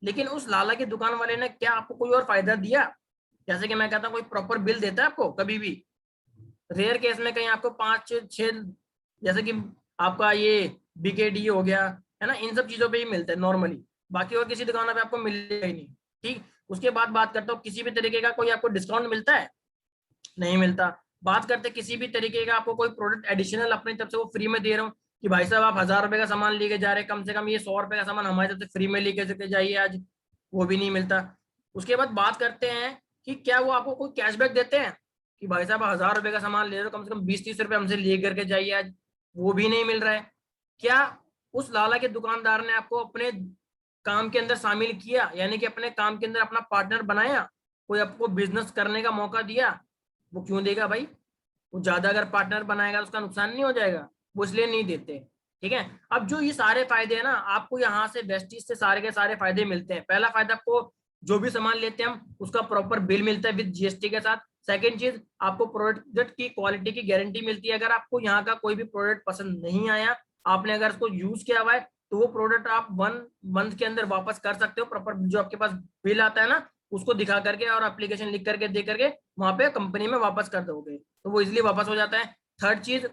[SPEAKER 2] लेकिन उस लाला की दुकान वाले ने क्या आपको कोई और फायदा दिया? जैसे कि मैं कहता हूँ, कोई प्रॉपर बिल देता है आपको कभी भी? रेयर केस में कहीं आपको 5 6, जैसे कि आपका ये बीकेडी हो गया, है ना, इन सब चीजों पे ही मिलता है नॉर्मली, बाकी और किसी दुकान पे आपको मिलेगा ही नहीं। ठीक, उसके बाद बात करता हूँ, किसी भी तरीके का कोई आपको डिस्काउंट मिलता है? नहीं मिलता। बात करते किसी भी तरीके का आपको कोई प्रोडक्ट एडिशनल अपनी तरफ से वो फ्री में दे रहा हूँ कि भाई साहब आप 1000 रुपए का सामान लेके जा रहे हैं, कम से कम ये 100 रुपए का सामान हमारी तरफ से फ्री में लेके चके जाइए आज, वो भी नहीं मिलता। उसके बाद बात करते हैं कि क्या वो आपको कोई कैशबैक देते हैं कि भाई साहब 1000 रुपए का सामान ले रहे हो, कम से कम 20 30 रुपए हमसे ले करके जाइए आज, वो भी नहीं मिल रहा है। क्या उस लाला के दुकानदार ने आपको अपने काम के अंदर शामिल किया, यानी कि अपने काम के अंदर अपना पार्टनर बनाया, कोई आपको बिजनेस करने का मौका दिया? वो क्यों देगा भाई? वो ज्यादा अगर पार्टनर बनाएगा तो उसका नुकसान नहीं हो जाएगा? वो इसलिए नहीं देते। ठीक है, अब जो ये सारे फायदे हैं ना, आपको यहाँ से वेस्टीज से सारे के सारे फायदे मिलते हैं। पहला फायदा, आपको जो भी सामान लेते हैं हम उसका प्रॉपर बिल मिलता है विद जीएसटी के साथ। सेकंड चीज, आपको प्रोडक्ट की क्वालिटी की गारंटी मिलती है। अगर आपको यहाँ का कोई भी प्रोडक्ट पसंद नहीं आया, आपने अगर उसको यूज किया हुआ है, तो वो प्रोडक्ट आप 1 मंथ के अंदर वापस कर सकते हो। प्रॉपर जो आपके पास बिल आता है ना, उसको दिखा करके और एप्लीकेशन लिख करके दे करके वहां पे कंपनी में वापस कर दोगे, तो वो इजिली वापस हो जाता है। थर्ड चीज,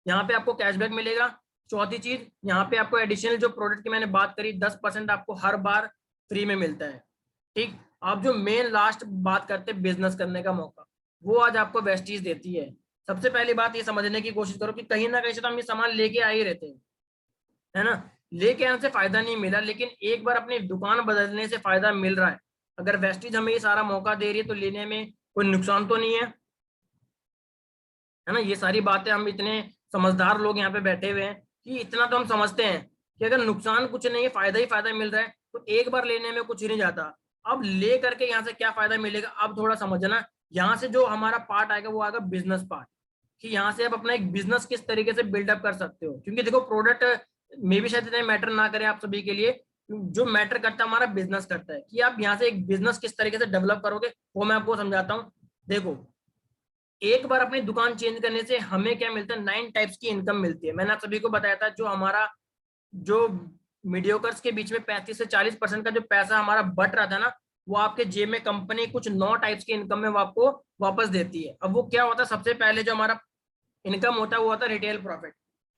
[SPEAKER 2] यहाँ पे आपको कैशबैक मिलेगा। चौथी चीज, यहाँ पे आपको एडिशनल जो प्रोडक्ट की मैंने बात करी, 10% आपको हर बार फ्री में मिलता है। ठीक, आप जो मेन लास्ट बात करते हैं बिजनेस करने का मौका, वो आज आपको वेस्टीज देती है। सबसे पहली बात ये समझने की कोशिश करो कि कहीं ना कहीं से तो हम ये सामान लेके आ ही रहते हैं, है ना, लेके आने से फायदा नहीं मिला, लेकिन एक बार अपनी दुकान बदलने से फायदा मिल रहा है। अगर वेस्टीज हमें ये सारा मौका दे रही है तो लेने में कोई नुकसान तो नहीं है, है ना। ये सारी बातें, हम इतने समझदार लोग यहाँ पे बैठे हुए हैं कि इतना तो हम समझते हैं कि अगर नुकसान कुछ नहीं है, फायदा ही फायदा मिल रहा है, तो एक बार लेने में कुछ नहीं जाता। अब ले करके यहाँ से क्या फायदा मिलेगा, अब थोड़ा समझना। यहाँ से जो हमारा पार्ट आएगा वो आएगा बिजनेस पार्ट, कि यहाँ से आप अपना एक बिजनेस किस तरीके से बिल्डअप कर सकते हो। क्योंकि देखो, प्रोडक्ट मे भी शायद इतने मैटर ना करे आप सभी के लिए, जो मैटर करता है हमारा बिजनेस करता है, कि आप यहाँ से एक बिजनेस किस तरीके से डेवलप करोगे, वो मैं आपको समझाता हूँ। देखो, एक बार अपनी दुकान चेंज करने से हमें क्या मिलता है, 9 टाइप्स की इनकम मिलती है। मैंने आप सभी को बताया था, जो हमारा जो मीडियोकर्स के बीच में 35 से 40% का जो पैसा हमारा बट रहा था ना, वो आपके जेब में कंपनी कुछ 9 टाइप्स की इनकम में वो आपको वापस देती है। अब वो क्या होता है, सबसे पहले जो हमारा इनकम होता है वो होता है रिटेल प्रॉफिट।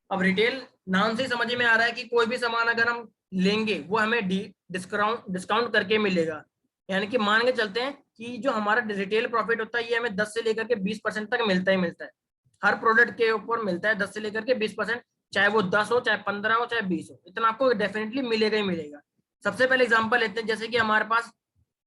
[SPEAKER 2] अब रिटेल नाम से ही समझ में आ रहा है कि कोई भी सामान अगर हम लेंगे वो हमें डिस्काउंट डिस्काउंट करके मिलेगा। यानी कि मान के चलते हैं कि जो हमारा रिटेल प्रॉफिट होता है ये हमें 10 से लेकर के 20% तक मिलता ही मिलता है। हर प्रोडक्ट के ऊपर मिलता है 10 से लेकर के 20%, चाहे वो 10 हो, चाहे 15 हो, चाहे 20 हो, इतना आपको डेफिनेटली मिलेगा ही मिलेगा। सबसे पहले एग्जांपल लेते हैं, जैसे कि हमारे पास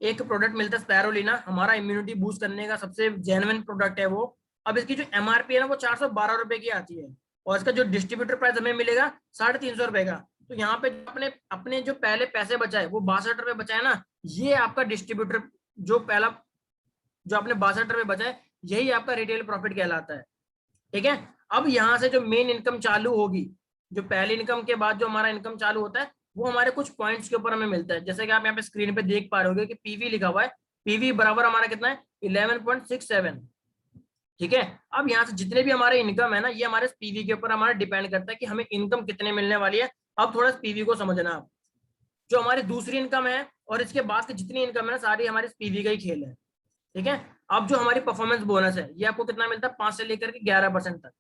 [SPEAKER 2] एक प्रोडक्ट मिलता है स्पैरोलिना, हमारा इम्यूनिटी बूस्ट करने का सबसे जेन्युइन प्रोडक्ट है वो। अब इसकी जो एमआरपी है ना, वो 412 रुपए की आती है, और इसका जो डिस्ट्रीब्यूटर प्राइस हमें मिलेगा 350 रुपए का। तो यहाँ पे अपने अपने जो पहले पैसे बचाए, वो 62 रुपए बचाए ना, ये आपका डिस्ट्रीब्यूटर, जो पहला जो आपने 62 रुपए बचाए, यही आपका रिटेल प्रॉफिट कहलाता है। ठीक है, अब यहाँ से जो मेन इनकम चालू होगी, जो पहली इनकम के बाद जो हमारा इनकम चालू होता है, वो हमारे कुछ पॉइंट्स के ऊपर हमें मिलता है। जैसे कि आप यहाँ पे स्क्रीन पे देख पा रहे होगे कि पीवी लिखा हुआ है, पीवी बराबर हमारा कितना है, 11.67। ठीक है, अब यहाँ से जितने भी हमारे इनकम है ना, ये हमारे पीवी के ऊपर हमारा डिपेंड करता है कि हमें इनकम कितने मिलने वाली है। अब थोड़ा पीवी को समझना आप, जो हमारी दूसरी इनकम है और इसके बाद की जितनी इनकम है ना, सारी हमारे पीवी का ही खेल है। ठीक है, अब जो हमारी परफॉर्मेंस बोनस है, ये आपको कितना मिलता है, 5 से लेकर के 11% तक।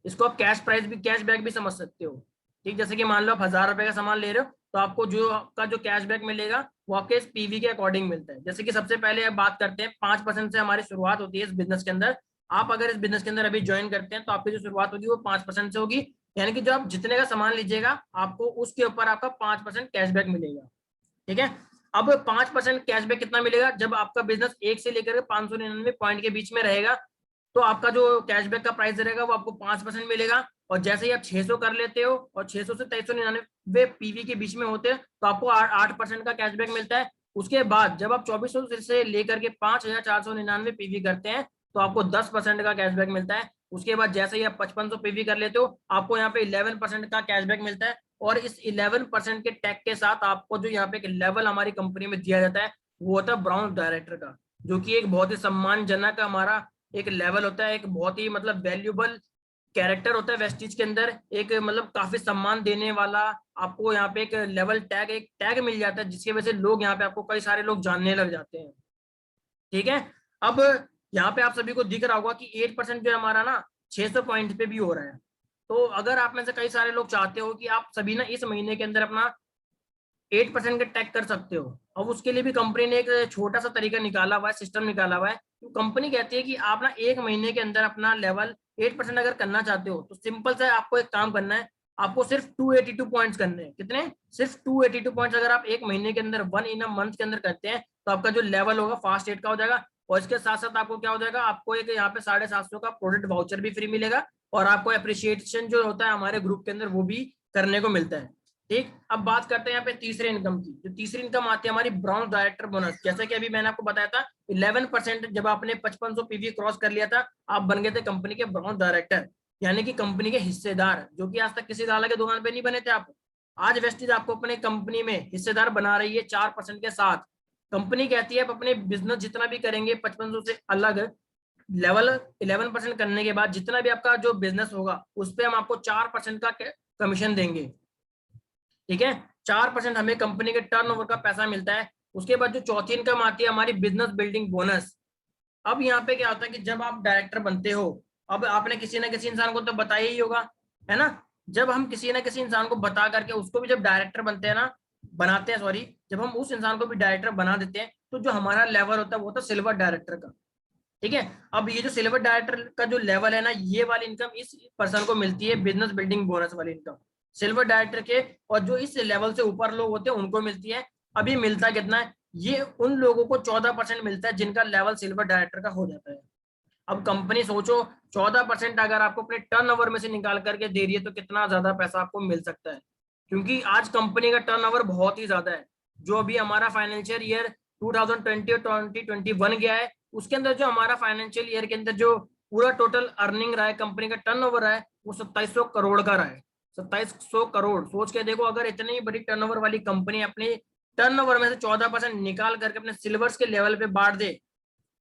[SPEAKER 2] इसको आप कैश प्राइस भी, कैश बैक भी समझ सकते हो। ठीक, जैसे कि मान लो आप 1000 रुपए का सामान ले रहे हो, तो आपको जो आपका जो कैश बैक मिलेगा वो आपके इस पीवी के अकॉर्डिंग मिलता है। जैसे कि सबसे पहले अब बात करते हैं, 5% से हमारी शुरुआत होती है इस बिजनेस के अंदर। आप अगर इस बिजनेस के अंदर अभी ज्वाइन करते हैं तो आपकी जो शुरुआत होगी वो 5% से होगी, यानी कि जो आप जितने का सामान लीजिएगा आपको उसके ऊपर आपका 5% कैशबैक मिलेगा। ठीक है, अब 5% कैशबैक कितना मिलेगा, जब आपका बिजनेस 1 से लेकर 599 पॉइंट के बीच में रहेगा तो आपका जो कैशबैक का प्राइस रहेगा वो आपको 5% मिलेगा। और जैसे ही आप 600 कर लेते हो और 600 से 2399 पीवी के बीच में होते हैं तो आपको 8% का कैशबैक मिलता है। उसके बाद जब आप 2400 से लेकर के 5499 पीवी करते हैं तो आपको 10% का कैशबैक मिलता है। उसके बाद जैसे ही आप 5500 पीवी कर लेते हो आपको यहाँ पे 11% का कैशबैक मिलता है। और इस 11% के टैग के साथ आपको जो यहाँ पे एक लेवल हमारी कंपनी में दिया जाता है वो होता है ब्राउन डायरेक्टर का, जो कि एक बहुत ही सम्मानजनक हमारा एक लेवल होता है, एक बहुत ही मतलब वैल्यूबल कैरेक्टर होता है वेस्टीज के अंदर, एक मतलब काफी सम्मान देने वाला आपको यहाँ पे एक लेवल टैग, एक टैग मिल जाता है जिसकी वजह से लोग यहाँ पे आपको कई सारे लोग जानने लग जाते हैं। ठीक है, अब यहाँ पे आप सभी को दिख रहा होगा कि 8% जो हमारा ना 600 पॉइंट पे भी हो रहा है। तो अगर आप में से कई सारे लोग चाहते हो कि आप सभी ना इस महीने के अंदर अपना 8% का टैग कर सकते हो, अब उसके लिए भी कंपनी ने एक छोटा सा तरीका निकाला हुआ है, सिस्टम निकाला हुआ है। तो कंपनी कहती है कि आप ना 1 महीने के अंदर अपना लेवल 8% अगर करना चाहते हो तो सिंपल से आपको एक काम करना है, आपको सिर्फ 282 पॉइंट्स करने हैं। कितने? सिर्फ 282 पॉइंट्स अगर आप 1 महीने के अंदर 1 इन अ मंथ के अंदर करते हैं तो आपका जो लेवल होगा फास्ट 8 का हो जाएगा। और इसके साथ साथ आपको क्या हो जाएगा, आपको एक यहाँ पे 750 का प्रोडक्ट वाउचर भी फ्री मिलेगा और आपको अप्रिशिएशन जो होता है हमारे ग्रुप के अंदर वो भी करने को मिलता है। ठीक, अब बात करते हैं यहाँ पे तीसरे इनकम की। जो तीसरी इनकम आती है हमारी ब्राउन डायरेक्टर बोनस। जैसे कि अभी मैंने आपको बताया था 11% जब आपने 5500 पीवी क्रॉस कर लिया था आप बन गए थे कंपनी के ब्राउन डायरेक्टर, यानी कि कंपनी के हिस्सेदार, जो कि आज तक किसी दाला के दुकान पे नहीं बने थे आप। आज वेस्टीज आपको अपने कंपनी में हिस्सेदार बना रही है 4% के साथ। कंपनी कहती है आप अपने बिजनेस जितना भी करेंगे 5500 से अलग लेवल 11% करने के बाद जितना भी आपका जो बिजनेस होगा उस पर हम आपको 4% का कमीशन देंगे। ठीक है, 4% हमें कंपनी के टर्नओवर का पैसा मिलता है। उसके बाद जो चौथी इनकम आती है हमारी बिजनेस बिल्डिंग बोनस। अब यहाँ पे क्या होता है कि जब आप डायरेक्टर बनते हो, अब आपने किसी ना किसी इंसान को तो बताया ही होगा, है ना। जब हम किसी ना किसी इंसान को बता करके उसको भी जब डायरेक्टर बनते हैं ना, बनाते हैं सॉरी, जब हम उस इंसान को भी डायरेक्टर बना देते हैं तो जो हमारा लेवल होता है वो होता है सिल्वर डायरेक्टर का। ठीक है, अब ये जो सिल्वर डायरेक्टर का जो लेवल है ना, ये वाली इनकम इस पर्सन को मिलती है बिजनेस बिल्डिंग बोनस वाली इनकम सिल्वर डायरेक्टर के, और जो इस लेवल से ऊपर लोग होते हैं उनको मिलती है। अभी मिलता कितना है, ये उन लोगों को 14% मिलता है जिनका लेवल सिल्वर डायरेक्टर का हो जाता है। अब कंपनी सोचो 14% अगर आपको अपने टर्नओवर में से निकाल करके दे रही है तो कितना ज्यादा पैसा आपको मिल सकता है, क्योंकि आज कंपनी का टर्नओवर बहुत ही ज्यादा है। जो अभी हमारा फाइनेंशियल ईयर 2020 और 2021 गया है उसके अंदर जो हमारा फाइनेंशियल ईयर के अंदर जो पूरा टोटल अर्निंग रहा है, कंपनी का टर्नओवर रहा है, वो 2700 करोड़ का रहा है। 2700 करोड़, सोच के देखो, अगर इतनी बड़ी टर्नओवर वाली कंपनी अपने टर्नओवर में से 14% निकाल करके अपने सिल्वर्स के लेवल पे बांट दे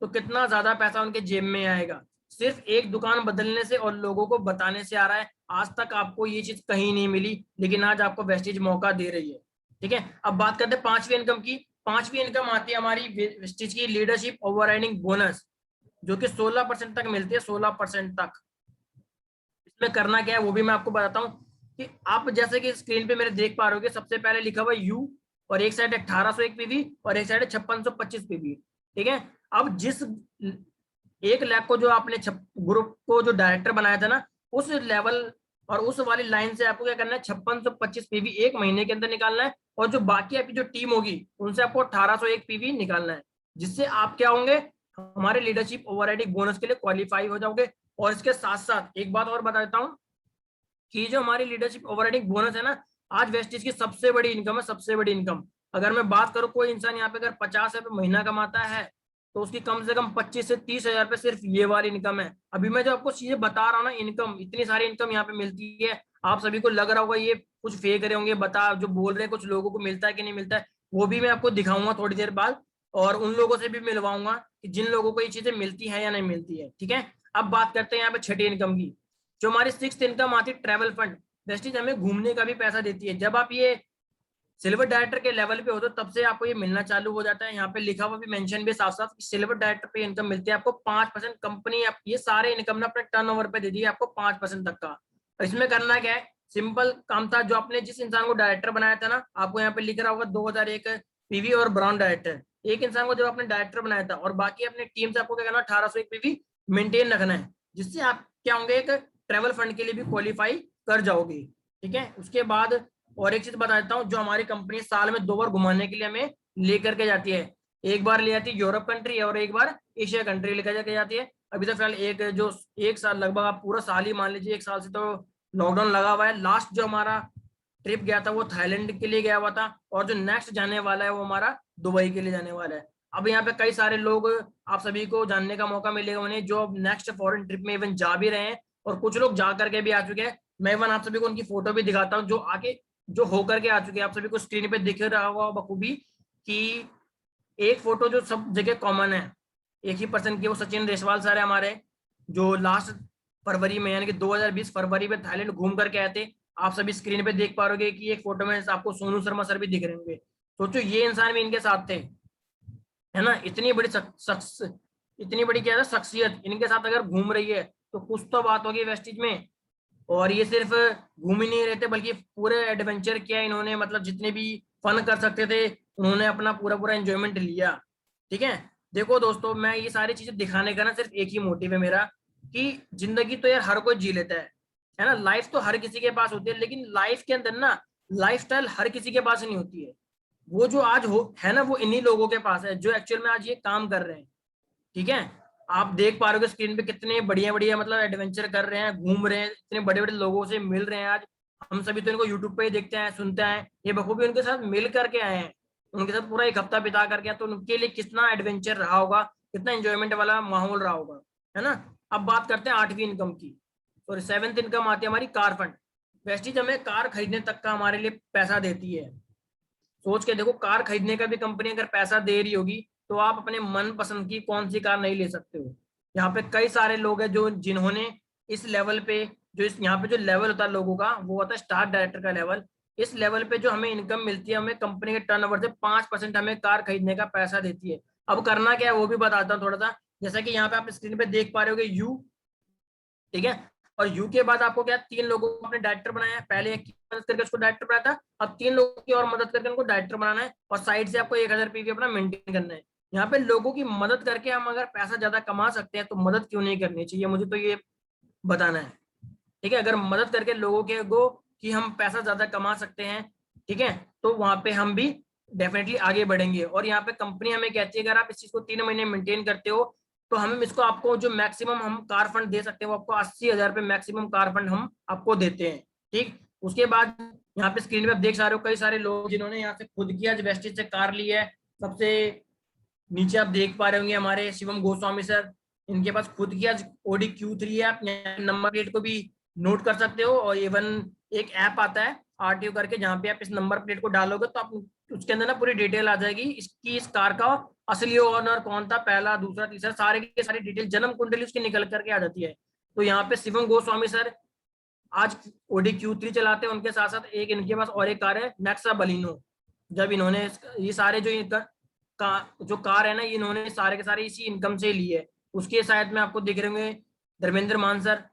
[SPEAKER 2] तो कितना ज्यादा पैसा उनके जेब में आएगा। सिर्फ एक दुकान बदलने से और लोगों को बताने से आ रहा है। आज तक आपको ये चीज कहीं नहीं मिली, लेकिन आज आपको वेस्टीज मौका दे रही है। ठीक है, अब बात करते हैं पांचवी इनकम की। पांचवी इनकम आती है हमारी वेस्टीज की लीडरशिप ओवरराइडिंग बोनस, जो कि 16% तक मिलती है, 16% तक। इसमें करना क्या है वो भी मैं आपको बताता हूँ कि आप जैसे कि स्क्रीन पे मेरे देख पा रहे हो, सबसे पहले लिखा हुआ यू और एक साइड 1801 पीवी और एक साइड 5625 पीवी। ठीक है, अब जिस 1 लाख को जो आपने ग्रुप को जो डायरेक्टर बनाया था ना, उस लेवल और उस वाली लाइन से आपको क्या करना है, 5625 पीवी 1 महीने के अंदर निकालना है। और जो बाकी आपकी जो टीम होगी उनसे आपको 1801 पीवी निकालना है, जिससे आप क्या होंगे, हमारे लीडरशिप ओवरराइडिंग बोनस के लिए क्वालिफाई हो जाओगे। और इसके साथ साथ एक बात और बता देता हूँ कि जो हमारी लीडरशिप ओवरराइडिंग बोनस है ना, आज वेस्टीज की सबसे बड़ी इनकम है, सबसे बड़ी इनकम। अगर मैं बात करूं, कोई इंसान यहाँ पे अगर 50,000 महीना कमाता है तो उसकी कम से कम 25 से 30,000 रुपये सिर्फ ये वाली इनकम है। अभी मैं जो आपको चीजें बता रहा हूँ ना, इनकम, इतनी सारी इनकम यहाँ पे मिलती है। आप सभी को लग रहा होगा ये कुछ फेक रहे होंगे, बता जो बोल रहे हैं कुछ लोगों को मिलता है कि नहीं मिलता है, वो भी मैं आपको दिखाऊंगा थोड़ी देर बाद, और उन लोगों से भी मिलवाऊंगा कि जिन लोगों को ये चीजें मिलती है या नहीं मिलती है। ठीक है, अब बात करते हैं यहाँ पे छठी इनकम की। जो हमारी सिक्स्थ इनकम आती है ट्रैवल फंड। वेस्टीज हमें घूमने का भी पैसा देती है। जब आप ये सिल्वर डायरेक्टर के लेवल पे हो तो तब से आपको ये मिलना चालू हो जाता है। यहाँ पे लिखा हुआ भी मेंशन भी साफ साफ, सिल्वर डायरेक्टर पे इनकम मिलती है आपको 5%। कंपनी आप ये सारे इनकम ना अपने टर्नओवर पे दे दी है आपको 5% तक का। इसमें करना क्या है, सिंपल काम था। जो आपने जिस इंसान को डायरेक्टर बनाया था ना, आपको यहाँ पे लिख रहा होगा 2001 पीवी और ब्राउन डायरेक्टर। एक इंसान को जब आपने डायरेक्टर बनाया था और बाकी अपने टीम से आपको क्या करना है, 1801 पीवी मेंटेन रखना है, जिससे आप क्या होंगे, एक ट्रैवल फंड के लिए भी क्वालिफाई कर जाओगे। ठीक है, उसके बाद और एक चीज बता देता हूँ, जो हमारी कंपनी साल में 2 बार घुमाने के लिए हमें लेकर के जाती है। एक बार ले जाती है यूरोप कंट्री और एक बार एशिया कंट्री लेकर जाके जाती है। अभी तो फिलहाल एक साल, लगभग आप पूरा साल ही मान लीजिए, एक साल से तो लॉकडाउन लगा हुआ है। लास्ट जो हमारा ट्रिप गया था वो थाईलैंड के लिए गया हुआ था, और जो नेक्स्ट जाने वाला है वो हमारा दुबई के लिए जाने वाला है। अब यहाँ पे कई सारे लोग, आप सभी को जानने का मौका मिलेगा उन्हें, जो नेक्स्ट फॉरेन ट्रिप में इवन जा भी रहे हैं, और कुछ लोग जा करके भी आ चुके हैं। मैं इवन आप सभी को उनकी फोटो भी दिखाता हूँ, जो होकर के आ चुके हैं। आप सभी को स्क्रीन पे दिख रहा होगा बखूबी कि एक फोटो जो सब जगह कॉमन है, एक ही पर्सन की, वो सचिन रेसवाल सर है हमारे, जो लास्ट फरवरी में यानी कि 2020 फरवरी में थाईलैंड घूम करके आए थे। आप सभी स्क्रीन पे देख पा रहे कि एक फोटो में आपको सोनू शर्मा सर भी दिख रहे होंगे। सोचो ये इंसान भी इनके साथ थे, है ना। इतनी बड़ी क्या है शख्सियत इनके साथ अगर घूम रही है तो कुछ तो बात होगी वेस्टिज में। और ये सिर्फ घूम ही नहीं रहते बल्कि पूरे एडवेंचर किया इन्होंने, मतलब जितने भी फन कर सकते थे उन्होंने अपना पूरा पूरा एंजॉयमेंट लिया। ठीक है, देखो दोस्तों, मैं ये सारी चीजें दिखाने का ना सिर्फ एक ही मोटिव है मेरा, कि जिंदगी तो यार हर कोई जी लेता है ना। लाइफ तो हर किसी के पास होती है, लेकिन लाइफ के अंदर ना लाइफस्टाइल हर किसी के पास नहीं होती है। वो जो आज हो है ना, वो इन्हीं लोगों के पास है जो एक्चुअल में आज ये काम कर रहे हैं। ठीक है, आप देख पा रहे हो स्क्रीन पे कितने बढ़िया बढ़िया मतलब एडवेंचर कर रहे हैं, घूम रहे हैं, इतने बड़े बड़े लोगों से मिल रहे हैं। आज हम सभी तो इनको यूट्यूब पे ही देखते हैं, सुनते हैं, ये बखूबी उनके साथ मिल करके आए हैं, उनके साथ पूरा एक हफ्ता बिता करके आए, तो उनके लिए कितना एडवेंचर रहा होगा, कितना एंजॉयमेंट वाला माहौल रहा होगा, है ना। अब बात करते हैं 8वीं इनकम की, और 7th इनकम आती है हमारी कार फंड। वेस्टीज हमें कार खरीदने तक का हमारे लिए पैसा देती है। सोच के देखो, कार खरीदने का भी कंपनी अगर पैसा दे रही होगी तो आप अपने मन पसंद की कौन सी कार नहीं ले सकते हो। यहाँ पे कई सारे लोग हैं जो जिन्होंने इस लेवल पे, जो इस यहाँ पे जो लेवल होता है लोगों का, वो होता है स्टार डायरेक्टर का लेवल। इस लेवल पे जो हमें इनकम मिलती है, हमें कंपनी के टर्नओवर से 5% हमें कार खरीदने का पैसा देती है। अब करना क्या है वो भी बताता हूँ थोड़ा सा। जैसा कि यहाँ पे आप स्क्रीन पे देख पा रहे हो यू, ठीक है, और यू के बाद आपको क्या 3 लोगों को अपने डायरेक्टर बनाया है। पहले एक की मदद करके उसको डायरेक्टर बनाया था, अब 3 लोगों की और मदद करके उनको डायरेक्टर बनाना है, और साइड से आपको 1000 पीवी अपना मेंटेन करना है। यहाँ पे लोगों की मदद करके हम अगर पैसा ज्यादा कमा सकते हैं तो मदद क्यों नहीं करनी चाहिए, मुझे तो ये बताना है। ठीक है, अगर मदद करके लोगों के को कि हम पैसा ज्यादा कमा सकते हैं, ठीक है, तो वहां पे हम भी डेफिनेटली आगे बढ़ेंगे। और यहाँ पे कंपनी हमें कहती है अगर आप इस चीज को 3 महीने मेंटेन करते हो तो हम इसको आपको जो मैक्सिमम हम कार फंड दे सकते हैं वो आपको 80,000 रुपये मैक्सिमम कार फंड हम आपको देते हैं। ठीक, उसके बाद यहाँ पे स्क्रीन पे आप देख सकते हो कई सारे लोग जिन्होंने यहाँ से खुद किया, वेस्टेज से कार ली है। सबसे नीचे आप देख पा रहे होंगे हमारे शिवम गोस्वामी सर, इनके पास खुद की आज Audi Q3 है। आप नंबर प्लेट को भी नोट कर सकते हो, और इवन एक ऐप आता है RTO करके, जहाँ पे आप इस नंबर प्लेट को डालोगे तो आप उसके अंदर ना पूरी डिटेल आ जाएगी इसकी, इस कार का असली ओनर कौन था, पहला दूसरा तीसरा, सारे की सारी डिटेल, जन्म कुंडली उसकी निकल करके आ जाती है। तो यहाँ पे शिवम गोस्वामी सर आज Audi Q3 चलाते हैं, उनके साथ साथ एक इनके पास और एक कार है नेक्सा बलिनो। जब इन्होंने ये सारे जो कार है ना, इन्होंने सारे के सारे इसी इनकम से ली है। उसके शायद में आपको दिख रहे होंगे धर्मेंद्र मान सर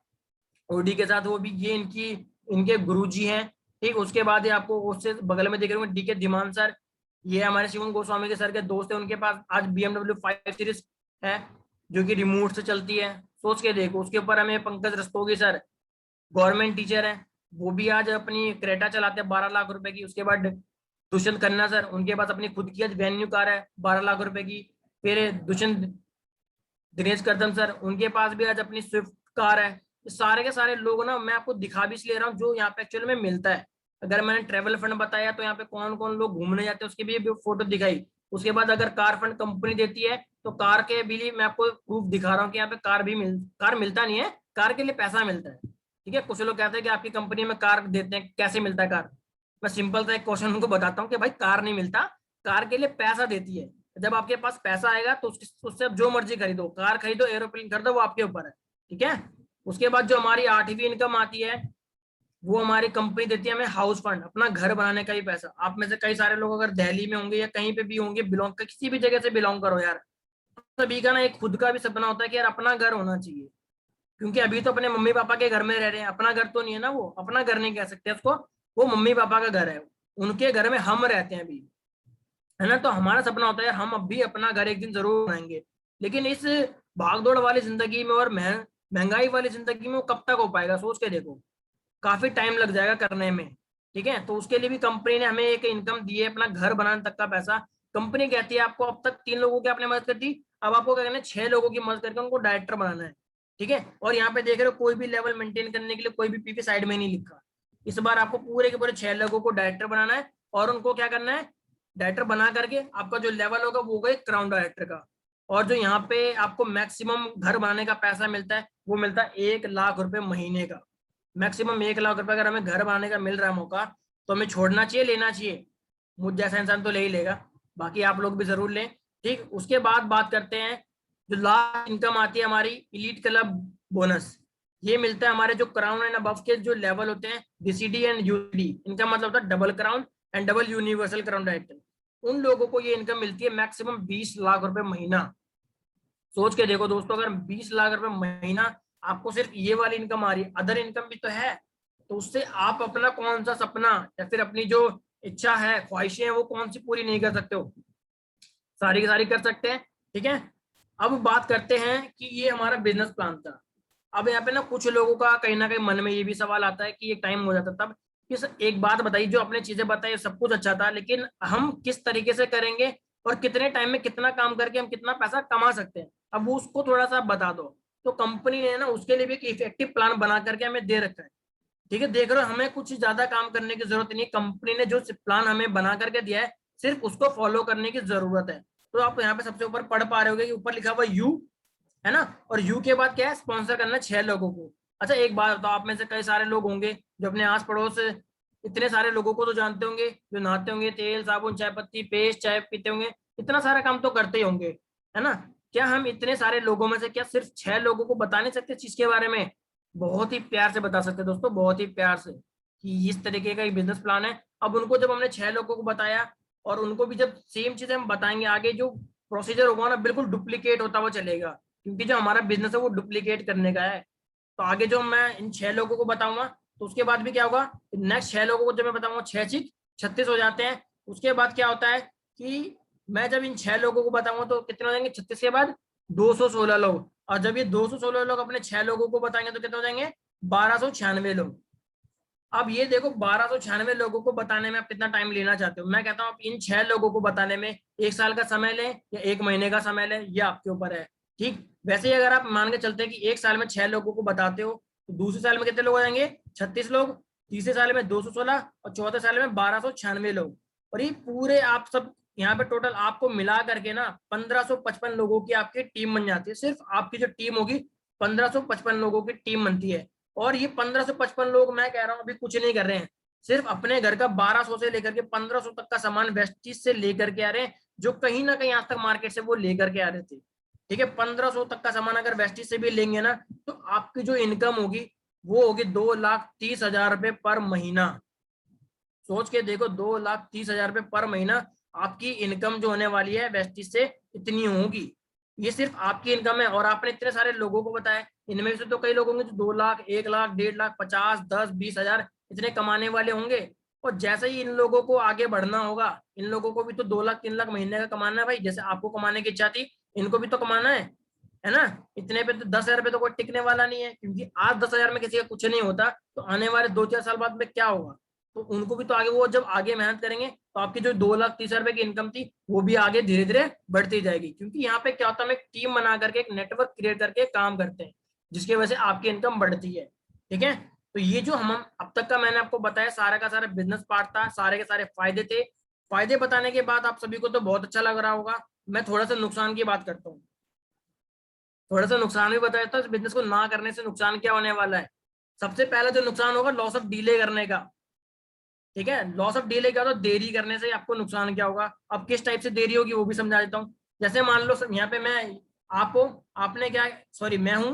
[SPEAKER 2] ओडी के साथ, वो भी ये इनके गुरुजी हैं। ठीक, उसके बाद ही आपको उससे बगल में दिख रहे होंगे DK धीमान सर, ये हमारे शिवम गोस्वामी के सर के दोस्त है। उनके पास आज BMW 5 सीरीज है जो कि रिमोट से चलती है, सोच के देखो। उसके ऊपर हमें Pankaj Rastogi sir, government teacher है, वो भी आज अपनी क्रेटा चलाते हैं 12 लाख रुपए की। उसके बाद दुष्यंत खन्ना सर, उनके पास अपनी खुद की आज वेन्यू कार है 12 लाख रुपए की। फिर दुष्यंत दिनेश करदम सर, उनके पास भी आज अपनी स्विफ्ट कार है। सारे के सारे लोग ना, मैं आपको दिखा भी इसलिए रहा हूँ जो यहाँ पे एक्चुअल में मिलता है। अगर मैंने ट्रेवल फंड बताया तो यहाँ पे कौन कौन लोग घूमने जाते हैं उसकी भी फोटो दिखाई। उसके बाद अगर कार फंड कंपनी देती है तो कार के भी मैं आपको प्रूफ दिखा रहा हूँ कि यहाँ पे कार मिलता नहीं है, कार के लिए पैसा मिलता है। ठीक है, कुछ लोग कहते हैं कि आपकी कंपनी में कार देते हैं, कैसे मिलता है कार। मैं सिंपल सा एक क्वेश्चन उनको बताता हूँ कि भाई कार नहीं मिलता, कार के लिए पैसा देती है। जब आपके पास पैसा आएगा तो उससे आप जो मर्जी खरीदो, कार खरीदो, एरोप्लेन खरीदो, वो आपके ऊपर है। ठीक है, उसके बाद जो हमारी 8वीं इनकम आती है वो हमारी कंपनी देती है हमें हाउस फंड, अपना घर बनाने का ही पैसा। आप में से कई सारे लोग अगर दिल्ली में होंगे या कहीं पे भी होंगे, बिलोंग किसी भी जगह से बिलोंग करो यार, सभी का ना एक खुद का भी सपना होता है कि यार अपना घर होना चाहिए। क्योंकि अभी तो अपने मम्मी पापा के घर में रह रहे हैं, अपना घर तो नहीं है ना, वो अपना घर नहीं कह सकते उसको, वो मम्मी पापा का घर है, उनके घर में हम रहते हैं अभी, है ना। तो हमारा सपना होता है यार हम अब भी अपना घर एक दिन जरूर बनाएंगे। लेकिन इस भागदौड़ वाली जिंदगी में और महंगाई वाली जिंदगी में वो कब तक हो पाएगा, सोच के देखो। काफी टाइम लग जाएगा करने में। ठीक है, तो उसके लिए भी कंपनी ने हमें एक इनकम दी है, अपना घर बनाने तक का पैसा। कंपनी कहती है आपको अब तक 3 लोगों की आपने मदद कर दी, अब आपको क्या करना है, 6 लोगों की मदद करके उनको डायरेक्टर बनाना है। ठीक है, और यहाँ पे देख रहे हो कोई भी लेवल मेंटेन करने के लिए कोई भी पीपी साइड में नहीं लिखा। इस बार आपको पूरे के पूरे 6 लोगों को डायरेक्टर बनाना है, और उनको क्या करना है, डायरेक्टर बना करके आपका जो लेवल होगा वो होगा एक क्राउन डायरेक्टर का। और जो यहाँ पे आपको मैक्सिमम घर बनाने का पैसा मिलता है वो मिलता है 1 लाख रुपए महीने का। मैक्सिमम 1 लाख रुपए अगर हमें घर बनाने का मिल रहा है मौका, तो हमें छोड़ना चाहिए, लेना चाहिए। मुझ जैसा इंसान तो ले ही लेगा, बाकी आप लोग भी जरूर लें। ठीक, उसके बाद बात करते हैं जो लास्ट इनकम आती है हमारी, इलीट क्लब बोनस। ये मिलता है हमारे जो क्राउन एंड अबव के जो लेवल होते हैं, बीसीडी एंड यूडी, इनका मतलब होता है double crown and double universal crown director. उन लोगों को ये इनकम मिलती है मैक्सिमम 20 लाख रुपए महीना। सोच के देखो दोस्तों, अगर 20 लाख रुपए महीना आपको सिर्फ ये वाली इनकम आ रही है, अदर इनकम भी तो है, तो उससे आप अपना कौन सा सपना या फिर अपनी जो इच्छा है, ख्वाहिशें हैं, वो कौन सी पूरी नहीं कर सकते हो, सारी की सारी कर सकते हैं। ठीक है, अब बात करते हैं कि ये हमारा बिजनेस प्लान था। अब यहाँ पे ना कुछ लोगों का कहीं ना कहीं मन में ये भी सवाल आता है कि ये टाइम हो जाता तब कि एक बात बताइए, जो आपने चीजें बताई सब कुछ अच्छा था, लेकिन हम किस तरीके से करेंगे और कितने टाइम में कितना काम करके हम कितना पैसा कमा सकते हैं, अब वो उसको थोड़ा सा बता दो। तो कंपनी ने ना उसके लिए भी एक इफेक्टिव प्लान बना करके हमें दे रखा है। ठीक है, देख रहे हो, हमें कुछ ज्यादा काम करने की जरूरत नहीं, कंपनी ने जो प्लान हमें बना करके दिया है सिर्फ उसको फॉलो करने की जरूरत है। तो आप यहाँ पे सबसे ऊपर पढ़ पा रहे होगे कि ऊपर लिखा हुआ यू है ना, और यू के बाद क्या है, स्पॉन्सर करना 6 लोगों को। अच्छा एक बात बताओ, आप में से कई सारे लोग होंगे जो अपने आस पड़ोस इतने सारे लोगों को तो जानते होंगे, जो नहाते होंगे, तेल साबुन चाय पत्ती पेस्ट चाय पीते होंगे, इतना सारा काम तो करते ही होंगे, है ना। क्या हम इतने सारे लोगों में से क्या सिर्फ 6 लोगों को बता नहीं सकते चीज के बारे में? बहुत ही प्यार से बता सकते दोस्तों, बहुत ही प्यार से, कि इस तरीके का एक बिजनेस प्लान है। अब उनको जब हमने 6 लोगों को बताया, और उनको भी जब सेम चीजें हम बताएंगे, आगे जो प्रोसीजर होगा ना बिल्कुल डुप्लीकेट होता हुआ चलेगा, क्योंकि जो हमारा बिजनेस है वो डुप्लीकेट करने का है। तो आगे जो मैं इन 6 लोगों को बताऊंगा, तो उसके बाद भी क्या होगा, नेक्स्ट 6 लोगों को जब मैं बताऊंगा, 6 6 36 हो जाते हैं। उसके बाद क्या होता है कि मैं जब इन 6 लोगों को बताऊंगा तो कितने हो जाएंगे, 36 के बाद 216 लोग, और जब ये 216 लोग अपने 6 लोगों को बताएंगे तो कितने हो जाएंगे, 1296 लोग। अब ये देखो, 1296 लोगों को बताने में आप कितना टाइम लेना चाहते हो? मैं कहता हूँ आप इन 6 लोगों को बताने में 1 साल का समय लें या 1 महीने का समय लें, ये आपके ऊपर है। ठीक, वैसे ही अगर आप मान के चलते हैं कि 1 साल में 6 लोगों को बताते हो, तो दूसरे साल में कितने लोग हो जाएंगे, 36 लोग, तीसरे साल में 216, और चौथे साल में 1296 लोग। और ये पूरे आप सब यहाँ पे टोटल आपको मिला करके ना 1555 लोगों की आपकी टीम बन जाती है। सिर्फ आपकी जो टीम होगी 1555 लोगों की टीम बनती है। और ये 1555 लोग, मैं कह रहा हूँ, अभी कुछ नहीं कर रहे हैं, सिर्फ अपने घर का 1200 से लेकर के 1500 तक का सामान वेस्टिज से लेकर के आ रहे हैं, जो कहीं ना कहीं आज तक मार्केट से वो लेकर के आ रहे थे। ठीक है, 1500 तक का सामान अगर वेस्टिज से भी लेंगे ना, तो आपकी जो इनकम होगी वो होगी 2,30,000 रुपए पर महीना। सोच के देखो, 2,30,000 रुपए पर महीना आपकी इनकम जो होने वाली है वेस्टिज से, इतनी होगी। ये सिर्फ आपकी इनकम है, और आपने इतने सारे लोगों को बताया, इनमें से तो कई लोग होंगे जो 2 लाख 1 लाख 1.5 लाख 50 10 20 हजार इतने कमाने वाले होंगे। और जैसे ही इन लोगों को आगे बढ़ना होगा, इन लोगों को भी तो 2 लाख 3 लाख महीने का कमाना है भाई, जैसे आपको कमाने की इच्छा थी, इनको भी तो कमाना है ना। इतने पे तो 10,000 रुपये तो कोई टिकने वाला नहीं है, क्योंकि आज 10,000 में किसी का कुछ नहीं होता, तो आने वाले 2 4 साल बाद में क्या होगा। तो उनको भी तो आगे, वो जब आगे मेहनत करेंगे तो आपकी जो 2,30,000 रुपए की इनकम थी वो भी आगे धीरे धीरे बढ़ती जाएगी। क्योंकि यहाँ पे क्या होता है, हम एक टीम बना करके एक नेटवर्क क्रिएट करके काम करते हैं, जिसकी वजह से आपकी इनकम बढ़ती है। ठीक है, तो ये जो हम अब तक का मैंने आपको बताया सारा का सारा बिजनेस पार्ट था, सारे के सारे फायदे थे। फायदे बताने के बाद आप सभी को तो बहुत अच्छा लग रहा होगा। मैं थोड़ा सा नुकसान की बात करता हूँ, थोड़ा सा नुकसान भी बताया था। बिजनेस को ना करने से नुकसान क्या होने वाला है? सबसे पहले जो नुकसान होगा, लॉस ऑफ डीले करने का। ठीक है, लॉस ऑफ डीले क्या होता है, देरी करने से आपको नुकसान क्या होगा। अब किस टाइप से देरी होगी वो भी समझा देता हूँ। जैसे मान लो यहाँ पे मैं आपको, आपने क्या, सॉरी मैं हूँ,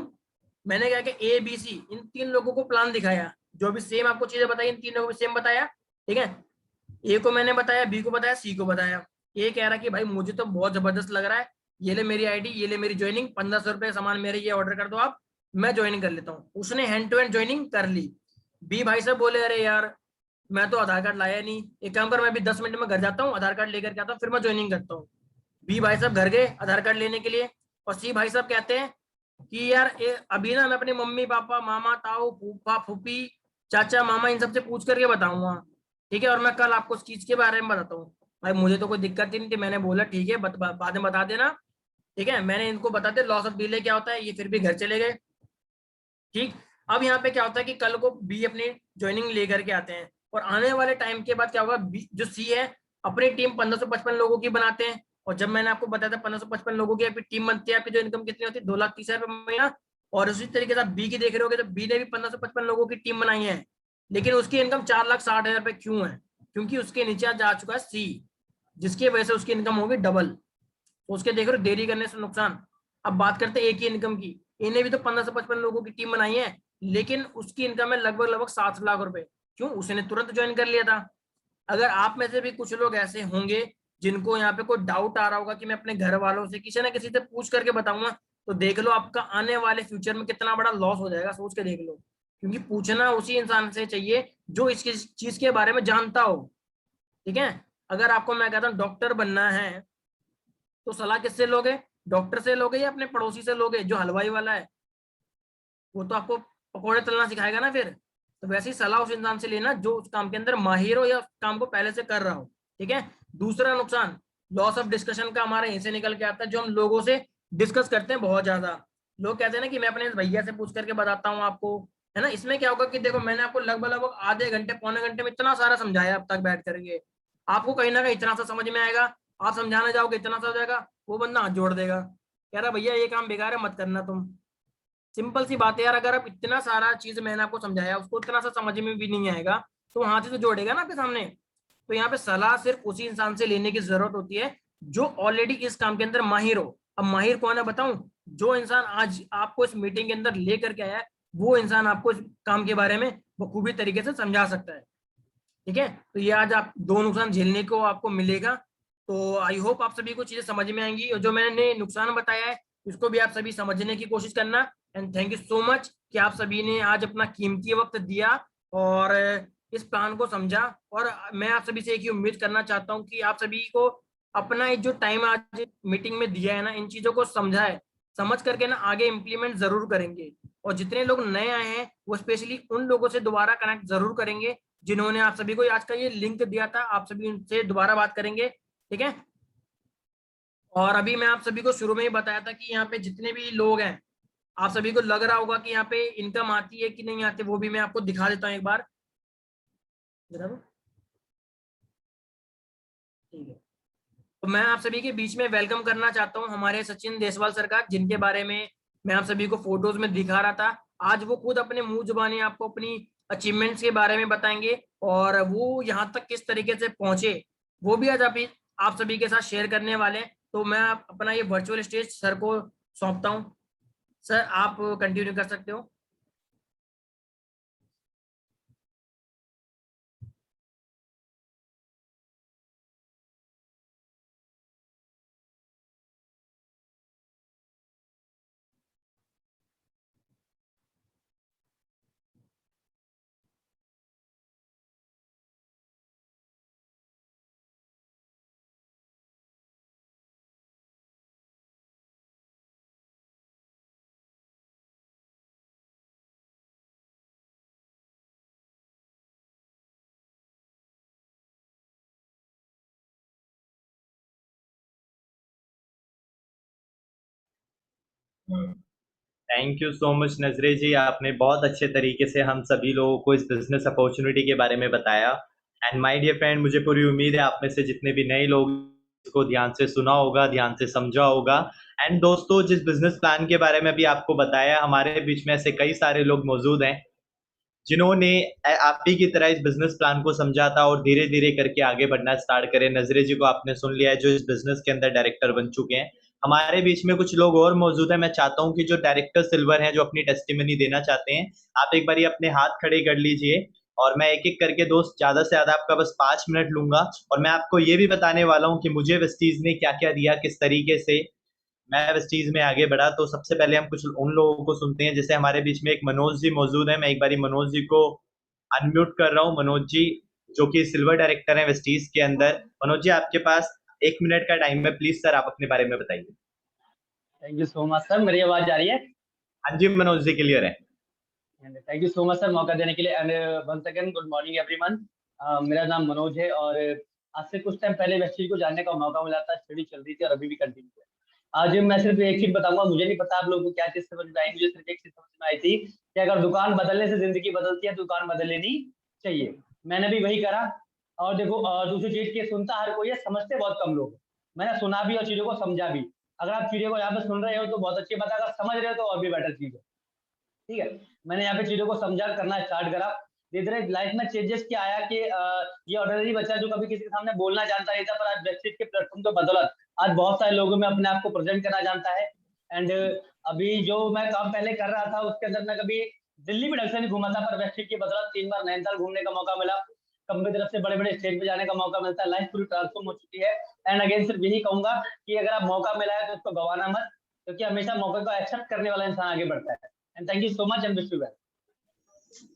[SPEAKER 2] मैंने क्या किया, ए बी सी इन 3 लोगों को प्लान दिखाया, जो भी सेम आपको चीजें बताई, इन 3 लोगों को सेम बताया। ठीक है, ए को मैंने बताया, बी को बताया, सी को बताया। ए कह रहा कि भाई मुझे तो बहुत जबरदस्त लग रहा है, ये ले मेरी आईडी, ये ले मेरी ज्वाइनिंग, 1500 रुपये सामान मेरे, ये ऑर्डर कर दो आप, मैं ज्वाइनिंग कर लेता हूँ। उसने हैंड टू हैंड ज्वाइनिंग कर ली। बी भाई साहब बोले, अरे यार मैं तो आधार कार्ड लाया नहीं, एक काम कर, मैं भी 10 मिनट में घर जाता हूँ, आधार कार्ड लेकर के आता हूँ, फिर मैं ज्वाइनिंग करता हूँ। बी भाई साहब घर गए आधार कार्ड लेने के लिए, और सी भाई साहब कहते हैं कि यार अभी ना मैं अपने मम्मी पापा मामा ताऊ फूफा फूफी चाचा मामा इन सबसे पूछ करके बताऊंगा, ठीक है। और मैं कल आपको उस चीज के बारे में बताता हूँ। भाई मुझे तो कोई दिक्कत ही नहीं थी, मैंने बोला ठीक है बाद में बता देना, ठीक है। मैंने इनको बता दिया लॉस ऑफ डिले क्या होता है, ये फिर भी घर चले गए, ठीक। अब यहाँ पे क्या होता है कि कल को बी अपनी ज्वाइनिंग लेकर के आते हैं, और आने वाले टाइम के बाद क्या होगा, जो सी है अपनी टीम 1555 लोगों की बनाते हैं। और जब मैंने आपको बताया था 1555 लोगों की आपकी टीम बनती है, आपकी जो इनकम कितनी होती है, 2,30,000 महीना। और उसी तरीके से आप बी की देख रहे होगे तो बी ने भी 1555 लोगों की टीम बनाई है, लेकिन उसकी इनकम 4,60,000 रुपए क्यों है? क्योंकि उसके नीचे आज जा चुका है सी, जिसकी वजह से उसकी इनकम होगी डबल। तो उसके देख रहे हो देरी करने से नुकसान। अब बात करते हैं एक ही इनकम की, इन्हें भी तो 1555 लोगों की टीम बनाई है, लेकिन उसकी इनकम है लगभग लगभग 7 लाख रुपए। क्यों? उसने तुरंत ज्वाइन कर लिया था। अगर आप में से भी कुछ लोग ऐसे होंगे जिनको यहाँ पे कोई डाउट आ रहा होगा कि मैं अपने घर वालों से किसी ना किसी से पूछ करके बताऊंगा, तो देख लो आपका आने वाले फ्यूचर में कितना बड़ा लॉस हो जाएगा, सोच के देख लो। क्योंकि पूछना उसी इंसान से चाहिए जो इस चीज के बारे में जानता हो, ठीक है। अगर आपको मैं कहता हूँ डॉक्टर बनना है, तो सलाह किससे लोगे? डॉक्टर से लोगे या अपने पड़ोसी से लोगे जो हलवाई वाला है? वो तो आपको पकौड़े तलना सिखाएगा ना फिर। तो वैसी सलाह उस इंसान से लेना जो उस काम के अंदर माहिर हो या उस काम को पहले से कर रहा हो, ठीक है। दूसरा नुकसान लॉस ऑफ डिस्कशन का हमारा यहीं से निकल के आता है, जो हम लोगों से डिस्कस करते हैं बहुत ज्यादा। लोग कहते हैं ना कि मैं अपने भैया से पूछ करके बताता हूँ आपको, है ना। इसमें क्या होगा कि देखो मैंने आपको लगभग लगभग आधे घंटे पौने घंटे में इतना सारा समझाया अब तक बैठ करके, आपको कहीं ना कहीं इतना सा समझ में आएगा। आप समझाने जाओगे इतना सा हो जाएगा, वो बंदा हाथ जोड़ देगा, कह रहा भैया ये काम बेकार है मत करना तुम। सिंपल सी बात है यार, अगर आप इतना सारा चीज मैंने आपको समझाया उसको इतना सा समझ में भी नहीं आएगा, तो हाथ ही तो जोड़ेगा ना आपके सामने। तो यहाँ पे सलाह सिर्फ उसी इंसान से लेने की जरूरत होती है जो ऑलरेडी इस काम के अंदर माहिर हो। अब माहिर कौन है बताऊं? जो इंसान आज आपको इस मीटिंग के अंदर लेकर के आया है, वो इंसान आपको इस काम के बारे में बखूबी तरीके से समझा सकता है, ठीक है। तो ये आज आप दो नुकसान झेलने को आपको मिलेगा। तो आई होप आप सभी को चीजें समझ में आएंगी, और जो मैंने नुकसान बताया है उसको भी आप सभी समझने की कोशिश करना। And thank you so much कि आप सभी ने आज अपना कीमती वक्त दिया और इस प्लान को समझा। और मैं आप सभी से एक ही उम्मीद करना चाहता हूँ कि आप सभी को अपना ये जो टाइम आज मीटिंग में दिया है ना, इन चीजों को समझा है, समझ करके ना आगे इम्प्लीमेंट जरूर करेंगे। और जितने लोग नए आए हैं वो स्पेशली उन लोगों से दोबारा कनेक्ट जरूर करेंगे जिन्होंने आप सभी को आज का ये लिंक दिया था, आप सभी उनसे दोबारा बात करेंगे, ठीक है। और अभी मैं आप सभी को शुरू में ही बताया था कि यहाँ पे जितने भी लोग हैं, आप सभी को लग रहा होगा कि यहाँ पे इनकम आती है कि नहीं आती, वो भी मैं आपको दिखा देता हूँ एक बार, जरा ठीक है। तो मैं आप सभी के बीच में वेलकम करना चाहता हूँ हमारे सचिन देसवाल सर का, जिनके बारे में मैं आप सभी को फोटोज में दिखा रहा था। आज वो खुद अपने मुंह जुबानी आपको अपनी अचीवमेंट्स के बारे में बताएंगे, और वो यहाँ तक किस तरीके से पहुंचे वो भी आज आप सभी के साथ शेयर करने वाले हैं। तो मैं अपना ये वर्चुअल स्टेज सर को सौंपता हूँ। सर आप कंटिन्यू कर सकते हो।
[SPEAKER 1] थैंक यू सो मच नजरे जी, आपने बहुत अच्छे तरीके से हम सभी लोगों को इस बिजनेस अपॉर्चुनिटी के बारे में बताया। एंड माय डियर फ्रेंड, मुझे पूरी उम्मीद है आप में से जितने भी नए लोग इसको ध्यान से सुना होगा, ध्यान से समझा होगा। एंड दोस्तों, जिस बिजनेस प्लान के बारे में अभी आपको बताया, हमारे बीच में ऐसे कई सारे लोग मौजूद हैं जिन्होंने आप ही की तरह इस बिजनेस प्लान को समझा था और धीरे धीरे करके आगे बढ़ना स्टार्ट करे। नजरे जी को आपने सुन लिया है जो इस बिजनेस के अंदर डायरेक्टर बन चुके हैं। हमारे बीच में कुछ लोग और मौजूद हैं। मैं चाहता हूं कि जो डायरेक्टर सिल्वर हैं, जो अपनी टेस्टिमनी देना चाहते हैं, आप एक बार अपने हाथ खड़े कर लीजिए। और मैं एक एक करके दोस्त ज्यादा से ज्यादा आपका बस 5 मिनट लूंगा, और मैं आपको ये भी बताने वाला हूँ कि मुझे वेस्टीज ने क्या क्या दिया, किस तरीके से मैं इस चीज में आगे बढ़ा। तो सबसे पहले हम कुछ उन लोगों को सुनते हैं। जैसे हमारे बीच में एक मनोज जी मौजूद है, मैं एक बारी मनोज जी को अनम्यूट कर रहा हूँ। मनोज जी जो कि सिल्वर डायरेक्टर है वेस्टीज के अंदर। मनोज जी, आपके पास 1 मिनट का टाइम है, प्लीज सर आप अपने बारे में बताइए।
[SPEAKER 3] Thank you so much sir. मेरी आवाज आ रही है?
[SPEAKER 1] हाँ जी मनोज जी, क्लियर है।
[SPEAKER 3] And thank you so much sir मौका देने के लिए। And once again good morning everyone. मेरा नाम मनोज है और आज से कुछ टाइम पहले वेस्टीज को जानने का मौका मिला था। स्टडी चल रही थी और अभी भी कंटिन्यू है। आज मैं सिर्फ एक चीज बताऊंगा, मुझे नहीं पता आप लोगों को क्या चीज समझ में आई, मुझे सिर्फ एक चीज समझ में आई थी कि अगर दुकान बदलने से जिंदगी बदलती है, दुकान बदल लेनी चाहिए। मैंने भी वही करा। और देखो दूसरी चीज की सुनता हर कोई है, समझते बहुत कम लोग हैं। मैंने सुना भी और चीजों को समझा भी। अगर आप चीजों को यहाँ पे सुन रहे हो तो बहुत अच्छी बात है, अगर समझ रहे हो तो और भी बेटर चीज है। ठीक है, मैंने यहाँ पे चीजों को समझा करना स्टार्ट करा। धीरे धीरे लाइफ में चेंजेस क्या आया कि ये ऑर्डिनरी बच्चा जो कभी किसी के सामने बोलना जानता नहीं था, पर आज वेबसाइट के प्लेटफॉर्म के बदौलत आज बहुत सारे लोगों में अपने आप को प्रेजेंट करना जानता है। एंड अभी जो मैं काम पहले कर रहा था उसके अंदर मैं कभी दिल्ली भी ढंग से नहीं घूमा था, पर वेबसाइट की बदौलत 3 बार नैनीताल घूमने का मौका मिला। कंपनी तरफ से बड़े बड़े स्टेज पे जाने का मौका मिलता है। लाइफ पूरी ट्रांसफॉर्म हो चुकी है। एंड अगेन सिर्फ यही कहूंगा कि अगर आप मौका मिला है तो उसको गवाना मत, क्योंकि हमेशा मौके को एक्सेप्ट करने वाला इंसान आगे बढ़ता है। And thank you so much and wish you well.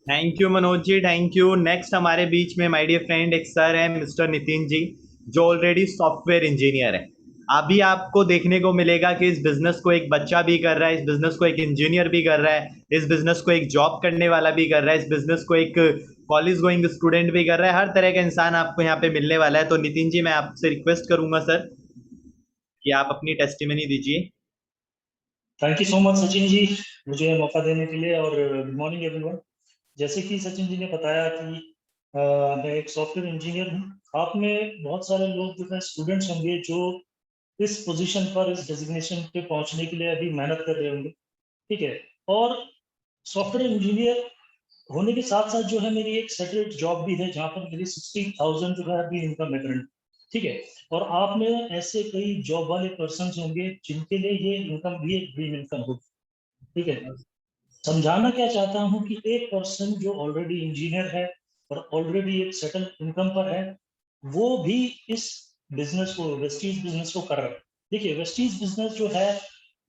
[SPEAKER 1] Thank you Manoj ji, thank you. Next हमारे बीच में माय डियर फ्रेंड एक सर है मिस्टर नितिन जी, जो ऑलरेडी सॉफ्टवेयर इंजीनियर है। अभी आपको देखने को मिलेगा कि इस बिजनेस को एक बच्चा भी कर रहा है, इस बिजनेस को एक इंजीनियर भी कर रहा है, इस बिजनेस को एक जॉब करने वाला भी कर रहा है, इस बिजनेस को एक कॉलेज गोइंग स्टूडेंट भी कर रहा है। हर तरह का इंसान आपको यहाँ पे मिलने वाला है। तो नितिन जी, मैं आपसे रिक्वेस्ट करूंगा सर कि आप अपनी टेस्टिमनी दीजिए।
[SPEAKER 4] Thank you so much Sachin ji, मुझे मौका देने के लिए। और गुड मॉर्निंग एवरीवन। जैसे कि सचिन जी ने बताया कि मैं एक सॉफ्टवेयर इंजीनियर हूँ। आप में बहुत सारे लोग जो है स्टूडेंट्स होंगे जो इस पोजीशन पर, इस डेजिग्नेशन पे पहुंचने के लिए अभी मेहनत कर रहे होंगे। ठीक है, और सॉफ्टवेयर इंजीनियर होने के साथ साथ जो है मेरी एक सेटल्ड जॉब भी है, जहाँ पर मेरी 60,000 जो है अभी इनकम है करंट। ठीक है, और आप में ऐसे कई जॉब वाले पर्सन होंगे जिनके लिए ये इनकम भी एक ड्रीम इनकम होगी। ठीक है, समझाना क्या चाहता हूँ कि एक पर्सन जो ऑलरेडी इंजीनियर है और ऑलरेडी एक सेटल इनकम पर है, वो भी इस बिजनेस को, वेस्टीज बिजनेस को कर रहा है। देखिए, वेस्टीज बिजनेस जो है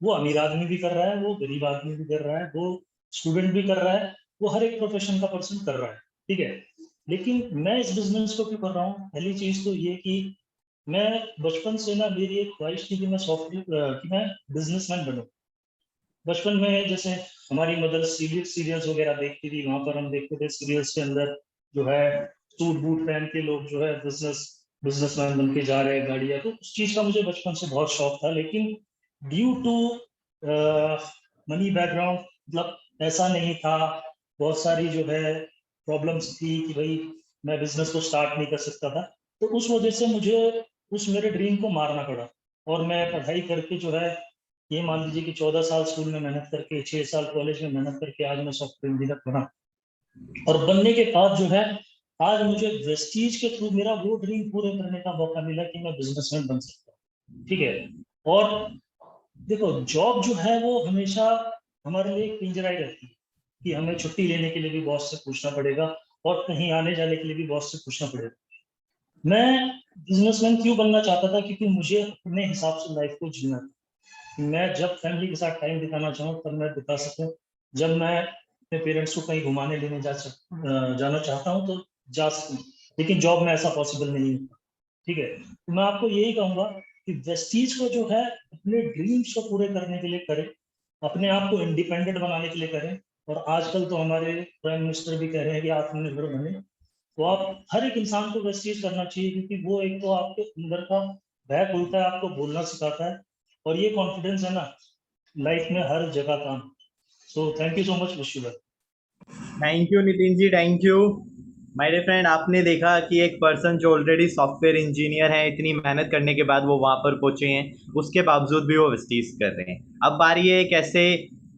[SPEAKER 4] वो अमीर आदमी भी कर रहा है, वो गरीब आदमी भी कर रहा है, वो स्टूडेंट भी कर रहा है, वो हर एक प्रोफेशन का पर्सन कर रहा है। ठीक है, लेकिन मैं इस बिजनेस को क्यों कर रहा हूँ? पहली चीज तो ये कि मैं बचपन से ना, मेरी एक ख्वाहिश थी कि मैं सॉफ्टवेयर कि मैं बिजनेसमैन बनूं। बचपन में जैसे हमारी मदर सीरियल्स वगैरह देखती थी, वहां पर हम देखते थे सीरियल्स के अंदर जो है सूट बूट पहन के लोग जो है बिजनेसमैन बन के जा रहे हैं, गाड़ियां। तो उस चीज का मुझे बचपन से बहुत शौक था, लेकिन ड्यू टू मनी बैकग्राउंड, मतलब ऐसा नहीं था। बहुत सारी जो है प्रॉब्लम्स थी कि भाई मैं बिजनेस को स्टार्ट नहीं कर सकता था। तो उस वजह से मुझे उस मेरे ड्रीम को मारना पड़ा, और मैं पढ़ाई करके जो है, ये मान लीजिए कि 14 साल स्कूल में मेहनत करके, 6 साल कॉलेज में मेहनत करके आज मैं सॉफ्टवेयर इंजीनियर बना। और बनने के बाद जो है आज मुझे वेस्टीज के थ्रू मेरा वो ड्रीम पूरे करने का मौका मिला कि मैं बिजनेसमैन बन सकता हूँ। ठीक है, और देखो जॉब जो है वो हमेशा हमारे लिए पिंजरा ही रहती है कि हमें छुट्टी लेने के लिए भी बॉस से पूछना पड़ेगा और कहीं आने जाने के लिए भी बॉस से पूछना पड़ेगा। मैं बिजनेसमैन क्यों बनना चाहता था? क्योंकि मुझे अपने हिसाब से लाइफ को जीना था। मैं जब फैमिली के साथ टाइम बिताना चाहूँ तब मैं बिता सकूँ, जब मैं अपने पेरेंट्स को कहीं घुमाने लेने जाना चाहता हूँ तो जा सकूँ, लेकिन जॉब में ऐसा पॉसिबल नहीं होता। ठीक है, तो मैं आपको यही कहूंगा कि वेस्टीज को जो है अपने ड्रीम्स को पूरे करने के लिए करें, अपने आप को इंडिपेंडेंट बनाने के लिए करें। और आजकल तो हमारे प्राइम मिनिस्टर भी कह रहे हैं कि आत्मनिर्भर बने। तो आप हर एक इंसान को वेस्टीज करना चाहिए, क्योंकि वो एक तो आपके अंदर का भय खुलता है, आपको बोलना सिखाता है, और ये कॉन्फिडेंस है ना, लाइफ में हर जगह काम। So thank you so much wish.
[SPEAKER 1] Thank you Nitin ji, thank you. My dear friend, आपने देखा कि एक पर्सन जो ऑलरेडी सॉफ्टवेयर इंजीनियर है, इतनी मेहनत करने के बाद वो वहां पर पहुंचे हैं, उसके बावजूद भी वो वेस्टीज कर रहे हैं। अब बारी है एक ऐसे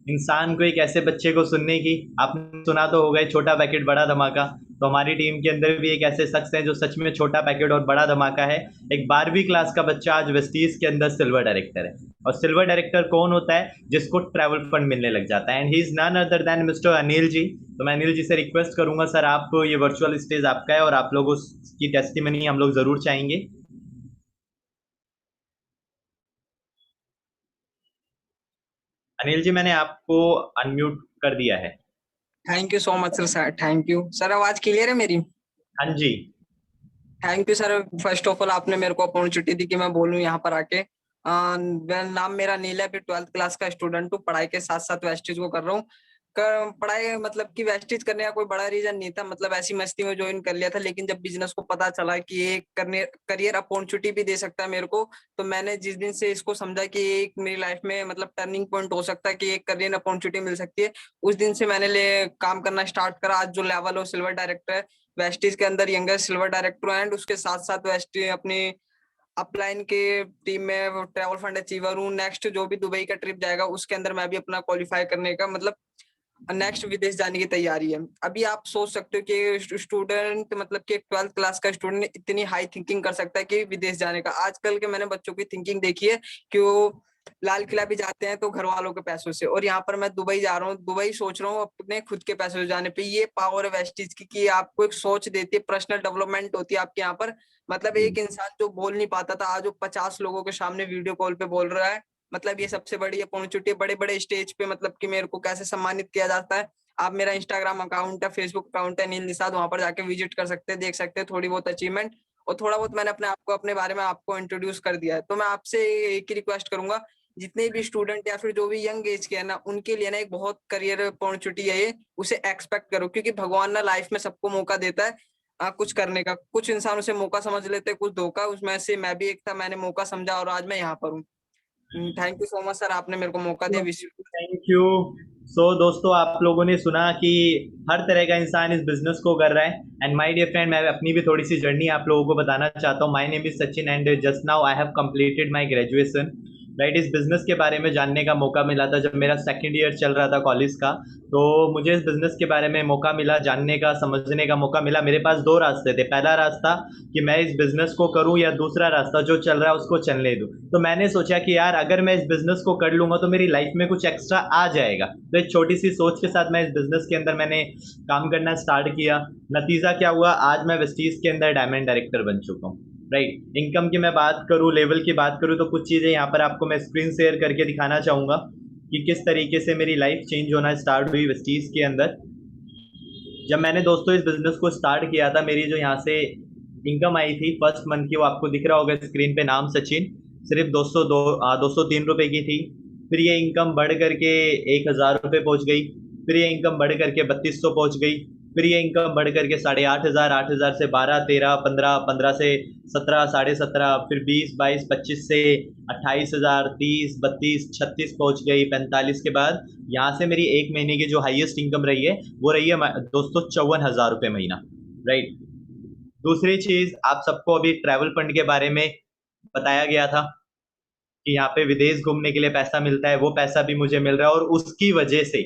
[SPEAKER 1] इंसान को, एक ऐसे बच्चे को सुनने की। आपने सुना तो होगा छोटा पैकेट बड़ा धमाका। तो हमारी टीम के अंदर भी एक ऐसे शख्स हैं जो सच में छोटा पैकेट और बड़ा धमाका है। एक 12वीं क्लास का बच्चा आज वेस्टीज के अंदर सिल्वर डायरेक्टर है। और सिल्वर डायरेक्टर कौन होता है? जिसको ट्रैवल फंड मिलने लग जाता है, and he is none other than mister Anil ji. तो मैं अनिल जी से रिक्वेस्ट करूंगा, सर आप ये वर्चुअल स्टेज आपका है और आप लोगों की टेस्टिमनी हम लोग जरूर चाहेंगे। अनिल जी, मैंने आपको अनम्यूट कर दिया है।
[SPEAKER 5] Thank you so much sir, thank you sir. आवाज क्लियर है मेरी?
[SPEAKER 1] हाँ जी।
[SPEAKER 5] Thank you sir. First of all आपने मेरे को अपॉर्चुनिटी दी कि मैं बोलूं यहाँ पर आके। नाम मेरा नील है, अभी 12th क्लास का स्टूडेंट हूँ, पढ़ाई के साथ साथ वेस्टीज को कर रहा हूँ। पढ़ाई मतलब कि वेस्टेज करने का कोई बड़ा रीजन नहीं था, मतलब ऐसी मस्ती में ज्वाइन कर लिया था। लेकिन जब बिजनेस को पता चला कि ये करने करियर अपॉर्चुनिटी भी दे सकता है मेरे को, तो मैंने जिस दिन से इसको समझा कि ये एक मेरी लाइफ में मतलब टर्निंग पॉइंट हो सकता है कि एक करियर अपॉर्चुनिटी मिल सकती है, उस दिन से मैंने काम करना स्टार्ट करा। आज जो लेवल हो सिल्वर डायरेक्टर है, वेस्टेज के अंदर यंगर सिल्वर डायरेक्टर एंड उसके साथ साथ वेस्टेज अपनी अपलाइन के टीम में ट्रैवल फंड अचीवर हूँ। नेक्स्ट जो भी दुबई का ट्रिप जाएगा उसके अंदर मैं भी अपना क्वालिफाई करने का मतलब नेक्स्ट विदेश जाने की तैयारी है। अभी आप सोच सकते हो कि स्टूडेंट मतलब कि 12th क्लास का स्टूडेंट इतनी हाई थिंकिंग कर सकता है कि विदेश जाने का। आजकल के मैंने बच्चों की थिंकिंग देखी है कि वो लाल किला भी जाते हैं तो घर वालों के पैसों से, और यहाँ पर मैं दुबई जा रहा हूँ, दुबई सोच रहा हूँ अपने खुद के पैसों से जाने पे। ये पावर है वेस्टीज की कि आपको एक सोच देती है, पर्सनल डेवलपमेंट होती है आपके यहाँ पर। मतलब एक इंसान जो बोल नहीं पाता था आज वो 50 लोगों के सामने वीडियो कॉल पे बोल रहा है। मतलब ये सबसे बड़ी अपॉर्चुनिटी है। बड़े बड़े स्टेज पे मतलब कि मेरे को कैसे सम्मानित किया जाता है। आप मेरा इंस्टाग्राम अकाउंट है, फेसबुक अकाउंट है नील निषाद, वहां पर जाके विजिट कर सकते हैं, देख सकते हैं थोड़ी बहुत अचीवमेंट। और थोड़ा बहुत मैंने अपने आप को अपने बारे में आपको इंट्रोड्यूस कर दिया है। तो मैं आपसे एक ही रिक्वेस्ट करूंगा, जितने भी स्टूडेंट या फिर जो भी यंग एज के है ना, उनके लिए ना एक बहुत करियर अपॉर्चुनिटी है ये, उसे एक्सपेक्ट करो। क्योंकि भगवान ना लाइफ में सबको मौका देता है कुछ करने का। कुछ इंसान उसे मौका समझ लेते हैं, कुछ धोखा। उसमें से मैं भी एक था, मैंने मौका समझा और आज मैं यहाँ पर हूँ। Thank you so much sir, आपने मेरे को मौका दिया।
[SPEAKER 1] Thank you. सो दोस्तों, आप लोगों ने सुना कि हर तरह का इंसान इस बिजनेस को कर रहा है। एंड माय डियर फ्रेंड, मैं अपनी भी थोड़ी सी जर्नी आप लोगों को बताना चाहता हूँ। My name is Sachin and just now I have completed my graduation. Right, इस बिजनेस के बारे में जानने का मौका मिला था जब मेरा सेकंड ईयर चल रहा था कॉलेज का। तो मुझे इस बिजनेस के बारे में मौका मिला, जानने का, समझने का मौका मिला। मेरे पास दो रास्ते थे। पहला रास्ता कि मैं इस बिजनेस को करूं, या दूसरा रास्ता जो चल रहा है उसको चलने दूं। तो मैंने सोचा कि यार अगर मैं इस बिजनेस को कर लूंगा तो मेरी लाइफ में कुछ एक्स्ट्रा आ जाएगा। तो एक छोटी सी सोच के साथ मैं इस बिजनेस के अंदर मैंने काम करना स्टार्ट किया। नतीजा क्या हुआ, आज मैं वेस्टीज के अंदर डायमंड डायरेक्टर बन चुका हूँ। राइट, इनकम की मैं बात करूँ, लेवल की बात करूँ, तो कुछ चीज़ें यहाँ पर आपको मैं स्क्रीन शेयर करके दिखाना चाहूँगा कि किस तरीके से मेरी लाइफ चेंज होना स्टार्ट हुई वेस्टीज के अंदर। जब मैंने दोस्तों इस बिजनेस को स्टार्ट किया था, मेरी जो यहाँ से इनकम आई थी फर्स्ट मंथ की, वो आपको दिख रहा होगा स्क्रीन पे, नाम सचिन, सिर्फ 203 रुपए की थी। फिर ये इनकम बढ़ करके 1000 रुपये पहुंच गई। फिर ये इनकम बढ़ करके 3200 पहुंच गई। फिर ये इनकम बढ़ करके 8500, 8000 से 12, 13, 15, 15 से 17, 17.5, फिर 20, 22, 25 से 28,000, 30, 32, 36 पहुंच गई। 45 के बाद यहाँ से मेरी एक महीने की जो हाईएस्ट इनकम रही है वो रही है दोस्तों 54,000 रुपये महीना। राइट, दूसरी चीज, आप सबको अभी ट्रैवल फंड के बारे में बताया गया था कि यहाँ पे विदेश घूमने के लिए पैसा मिलता है, वो पैसा भी मुझे मिल रहा है। और उसकी वजह से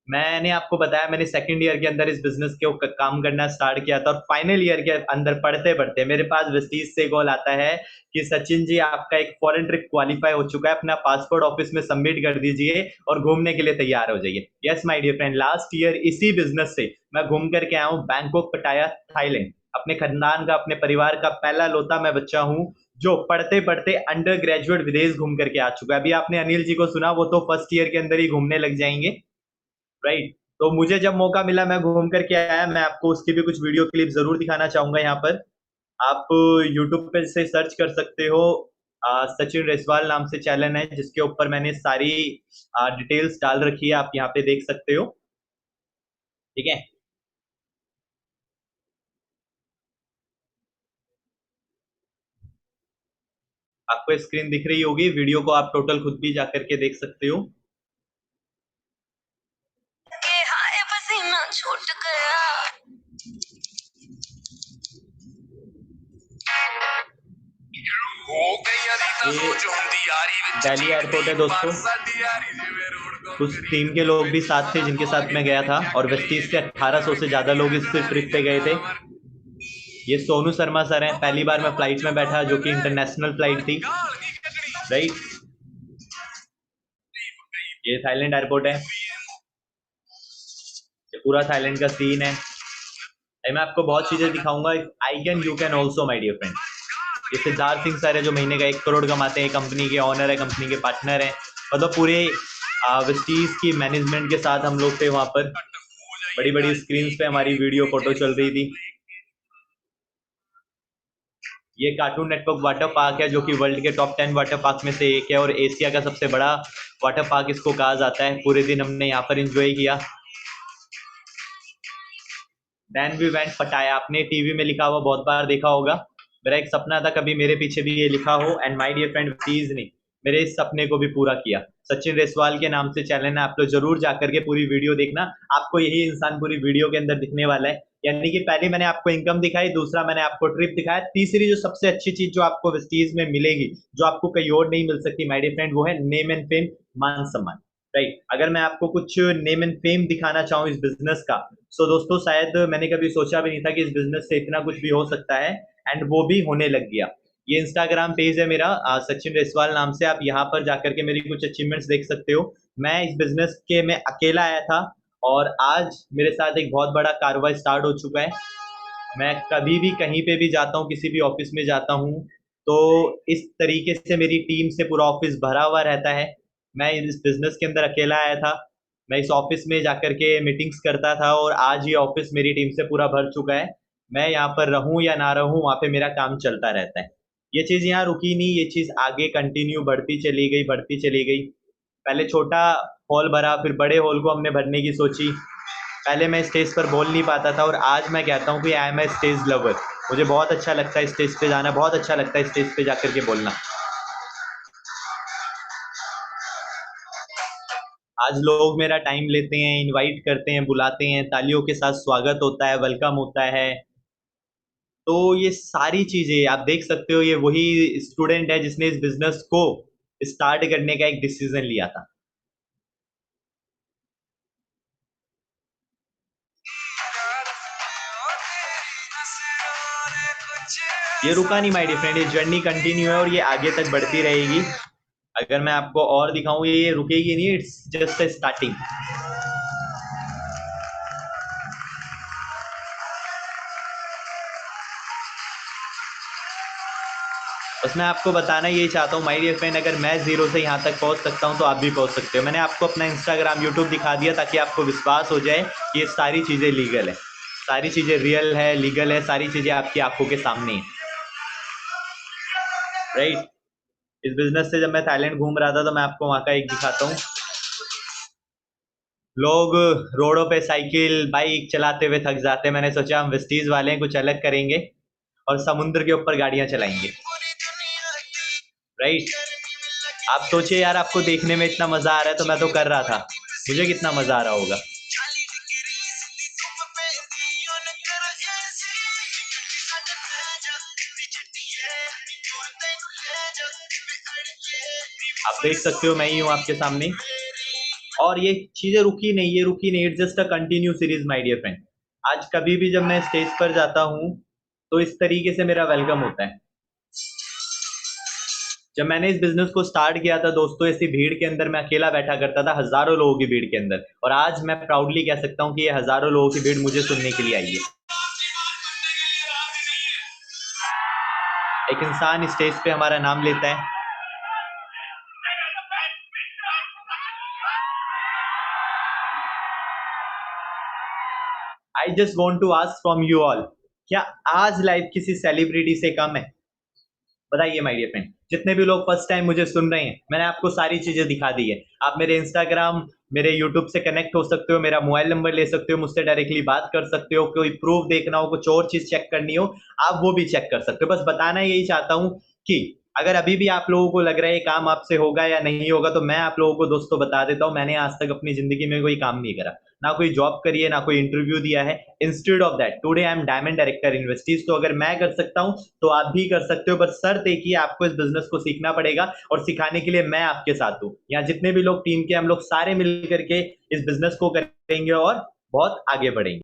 [SPEAKER 1] मैंने आपको बताया, मैंने सेकंड ईयर के अंदर इस बिजनेस के काम करना स्टार्ट किया था। और फाइनल ईयर के अंदर पढ़ते पढ़ते मेरे पास वेस्टीज से कॉल आता है कि सचिन जी, आपका एक फॉरेन ट्रिप क्वालिफाई हो चुका है, अपना पासपोर्ट ऑफिस में सबमिट कर दीजिए और घूमने के लिए तैयार हो जाइए। Yes my dear friend, last year इसी बिजनेस से मैं घूम करके आया हूँ बैंकॉक, पटाया, थाईलैंड। अपने खानदान का, अपने परिवार का पहला लौता मैं बच्चा हूँ जो पढ़ते पढ़ते अंडर ग्रेजुएट विदेश घूम करके आ चुका है। अभी आपने अनिल जी को सुना, वो तो फर्स्ट ईयर के अंदर ही घूमने लग जाएंगे। राइट, तो मुझे जब मौका मिला मैं घूम करके आया। मैं आपको उसकी भी कुछ वीडियो क्लिप जरूर दिखाना चाहूंगा। यहाँ पर आप यूट्यूब पे से सर्च कर सकते हो, सचिन रेसवाल नाम से चैनल है जिसके ऊपर मैंने सारी डिटेल्स डाल रखी है, आप यहाँ पे देख सकते हो। ठीक है, आपको स्क्रीन दिख रही होगी, वीडियो को आप टोटल खुद भी जाकर के देख सकते हो। दिल्ली एयरपोर्ट है दोस्तों। कुछ टीम के लोग भी साथ थे जिनके साथ मैं गया था, और वेस्टीज से 1800 से ज्यादा लोग इस ट्रिप पे गए थे। ये सोनू शर्मा सर हैं, पहली बार मैं फ्लाइट में बैठा जो कि इंटरनेशनल फ्लाइट थी। राइट, ये थाईलैंड एयरपोर्ट है, ये पूरा थाईलैंड का सीन है। मैं आपको बहुत चीजें दिखाऊंगा। I can, you can also my dear friend. ये सिद्धार्थ सिंह सर है जो महीने का 1 करोड़ कमाते हैं, कंपनी के ऑनर है, कंपनी के पार्टनर है। मतलब पूरे वेस्टीज की मैनेजमेंट के साथ हम लोग थे वहां पर। बड़ी बड़ी स्क्रीन पे हमारी वीडियो फोटो चल रही थी। ये कार्टून नेटवर्क वाटर पार्क है जो कि वर्ल्ड के टॉप 10 वाटर पार्क में से एक है, और एशिया का सबसे बड़ा वाटर पार्क इसको कहा जाता है। पूरे दिन हमने यहाँ पर एंजॉय किया। देन वी वेंट पटाया, आपने टीवी में लिखा हुआ बहुत बार देखा होगा। मेरा एक सपना था कभी मेरे पीछे भी ये लिखा हो, and my dear friend please ने मेरे इस सपने को भी पूरा किया। सचिन रेसवाल के नाम से चैनल है, आप लोग जरूर जाकर के पूरी वीडियो देखना, आपको यही इंसान पूरी वीडियो के अंदर दिखने वाला है। यानी कि पहले मैंने आपको इनकम दिखाई, दूसरा मैंने आपको ट्रिप दिखाया, तीसरी जो सबसे अच्छी चीज जो आपको वेस्टीज में मिलेगी, जो आपको कहीं और नहीं मिल सकती माय डियर फ्रेंड, वो है नेम एंड फेम, मान सम्मान। राइट, अगर मैं आपको कुछ नेम एंड फेम दिखाना चाहूँ इस बिजनेस का, सो दोस्तों शायद मैंने कभी सोचा भी नहीं था कि इस बिजनेस से इतना कुछ भी हो सकता है, एंड वो भी होने लग गया। ये इंस्टाग्राम पेज है मेरा, सचिन रेसवाल नाम से, आप यहाँ पर जाकर के मेरी कुछ अचीवमेंट्स देख सकते हो। मैं इस बिजनेस के में अकेला आया था, और आज मेरे साथ एक बहुत बड़ा कारोबार स्टार्ट हो चुका है। मैं कभी भी कहीं पे भी जाता हूँ, किसी भी ऑफिस में जाता हूँ, तो इस तरीके से मेरी टीम से पूरा ऑफिस भरा हुआ रहता है। मैं इस बिजनेस के अंदर अकेला आया था, मैं इस ऑफिस में जाकर के मीटिंग्स करता था, और आज ये ऑफिस मेरी टीम से पूरा भर चुका है। मैं यहाँ पर रहूँ या ना रहूँ, वहाँ पे मेरा काम चलता रहता है। ये चीज़ यहाँ रुकी नहीं, ये चीज़ आगे कंटिन्यू बढ़ती चली गई, बढ़ती चली गई। पहले छोटा हॉल भरा, फिर बड़े हॉल को हमने भरने की सोची। पहले मैं स्टेज पर बोल नहीं पाता था, और आज मैं कहता हूँ कि I am a stage lover. मुझे बहुत अच्छा लगता है स्टेज पे जाना, बहुत अच्छा लगता है स्टेज पे जाकर के बोलना। आज लोग मेरा टाइम लेते हैं, इनवाइट करते हैं, बुलाते हैं, तालियों के साथ स्वागत होता है, वेलकम होता है। तो ये सारी चीजें आप देख सकते हो, ये वही स्टूडेंट है जिसने इस बिजनेस को स्टार्ट करने का एक डिसीजन लिया था। ये रुका नहीं माय डियर फ्रेंड, ये जर्नी कंटिन्यू है और ये आगे तक बढ़ती रहेगी। अगर मैं आपको और दिखाऊं, ये रुकेगी नहीं, इट्स जस्ट अ स्टार्टिंग। बस मैं आपको बताना यही चाहता हूँ माय डियर फ्रेंड, अगर मैं जीरो से यहाँ तक पहुँच सकता हूँ तो आप भी पहुँच सकते हो। मैंने आपको अपना इंस्टाग्राम, यूट्यूब दिखा दिया ताकि आपको विश्वास हो जाए कि ये सारी चीज़ें लीगल है, सारी चीज़ें रियल है, लीगल है, सारी चीज़ें आपकी आंखों के सामने है। राइट, इस बिजनेस से जब मैं थाईलैंड घूम रहा था तो मैं आपको वहाँ का एक दिखाता हूँ। लोग रोडों पे साइकिल, बाइक चलाते हुए थक जाते, मैंने सोचा हम वेस्टीज वाले हैं, कुछ अलग करेंगे और समुद्र के ऊपर गाड़ियां चलाएंगे। राइट, आप सोचिए यार, आपको देखने में इतना मजा आ रहा है तो मैं तो कर रहा था, मुझे कितना मजा आ रहा होगा। आप देख सकते हो मैं ही हूँ आपके सामने, और ये चीजें रुकी नहीं, ये रुकी नहीं, it's just a continue series my dear friend. आज कभी भी जब मैं स्टेज पर जाता हूँ तो इस तरीके से मेरा वेलकम होता है। जब मैंने इस बिजनेस को स्टार्ट किया था दोस्तों, ऐसी भीड़ के अंदर मैं अकेला बैठा करता था, हजारों लोगों की भीड़ के अंदर, और आज मैं प्राउडली कह सकता हूँ कि ये हजारों लोगों की भीड़ मुझे सुनने के लिए आई है। एक इंसान स्टेज पे हमारा नाम लेता है, I just want to ask from you all, क्या आज लाइफ किसी सेलिब्रिटी से कम है? बताइए माय डियर फ्रेंड। जितने भी लोग फर्स्ट टाइम मुझे सुन रहे हैं, मैंने आपको सारी चीजें दिखा दी है। आप मेरे इंस्टाग्राम, मेरे यूट्यूब से कनेक्ट हो सकते हो, मेरा मोबाइल नंबर ले सकते हो, मुझसे डायरेक्टली बात कर सकते हो, कोई प्रूफ देखना हो, कुछ और चीज चेक करनी हो, आप वो भी चेक कर सकते हो। बस बताना यही चाहता हूँ कि अगर अभी भी आप लोगों को लग रहा है ये काम आपसे होगा या नहीं होगा, तो मैं आप लोगों को दोस्तों बता देता हूँ, मैंने आज तक अपनी जिंदगी में कोई काम नहीं करा, ना कोई जॉब करी है, ना कोई इंटरव्यू दिया है। Instead of that today I am diamond director in Vestige. तो अगर मैं कर सकता हूँ तो आप भी कर सकते हो, पर शर्त एक ही, आपको इस बिजनेस को सीखना पड़ेगा, और सिखाने के लिए मैं आपके साथ हूँ। यहाँ जितने भी लोग टीम के, हम लोग सारे मिल करके इस बिजनेस को करेंगे और बहुत आगे बढ़ेंगे।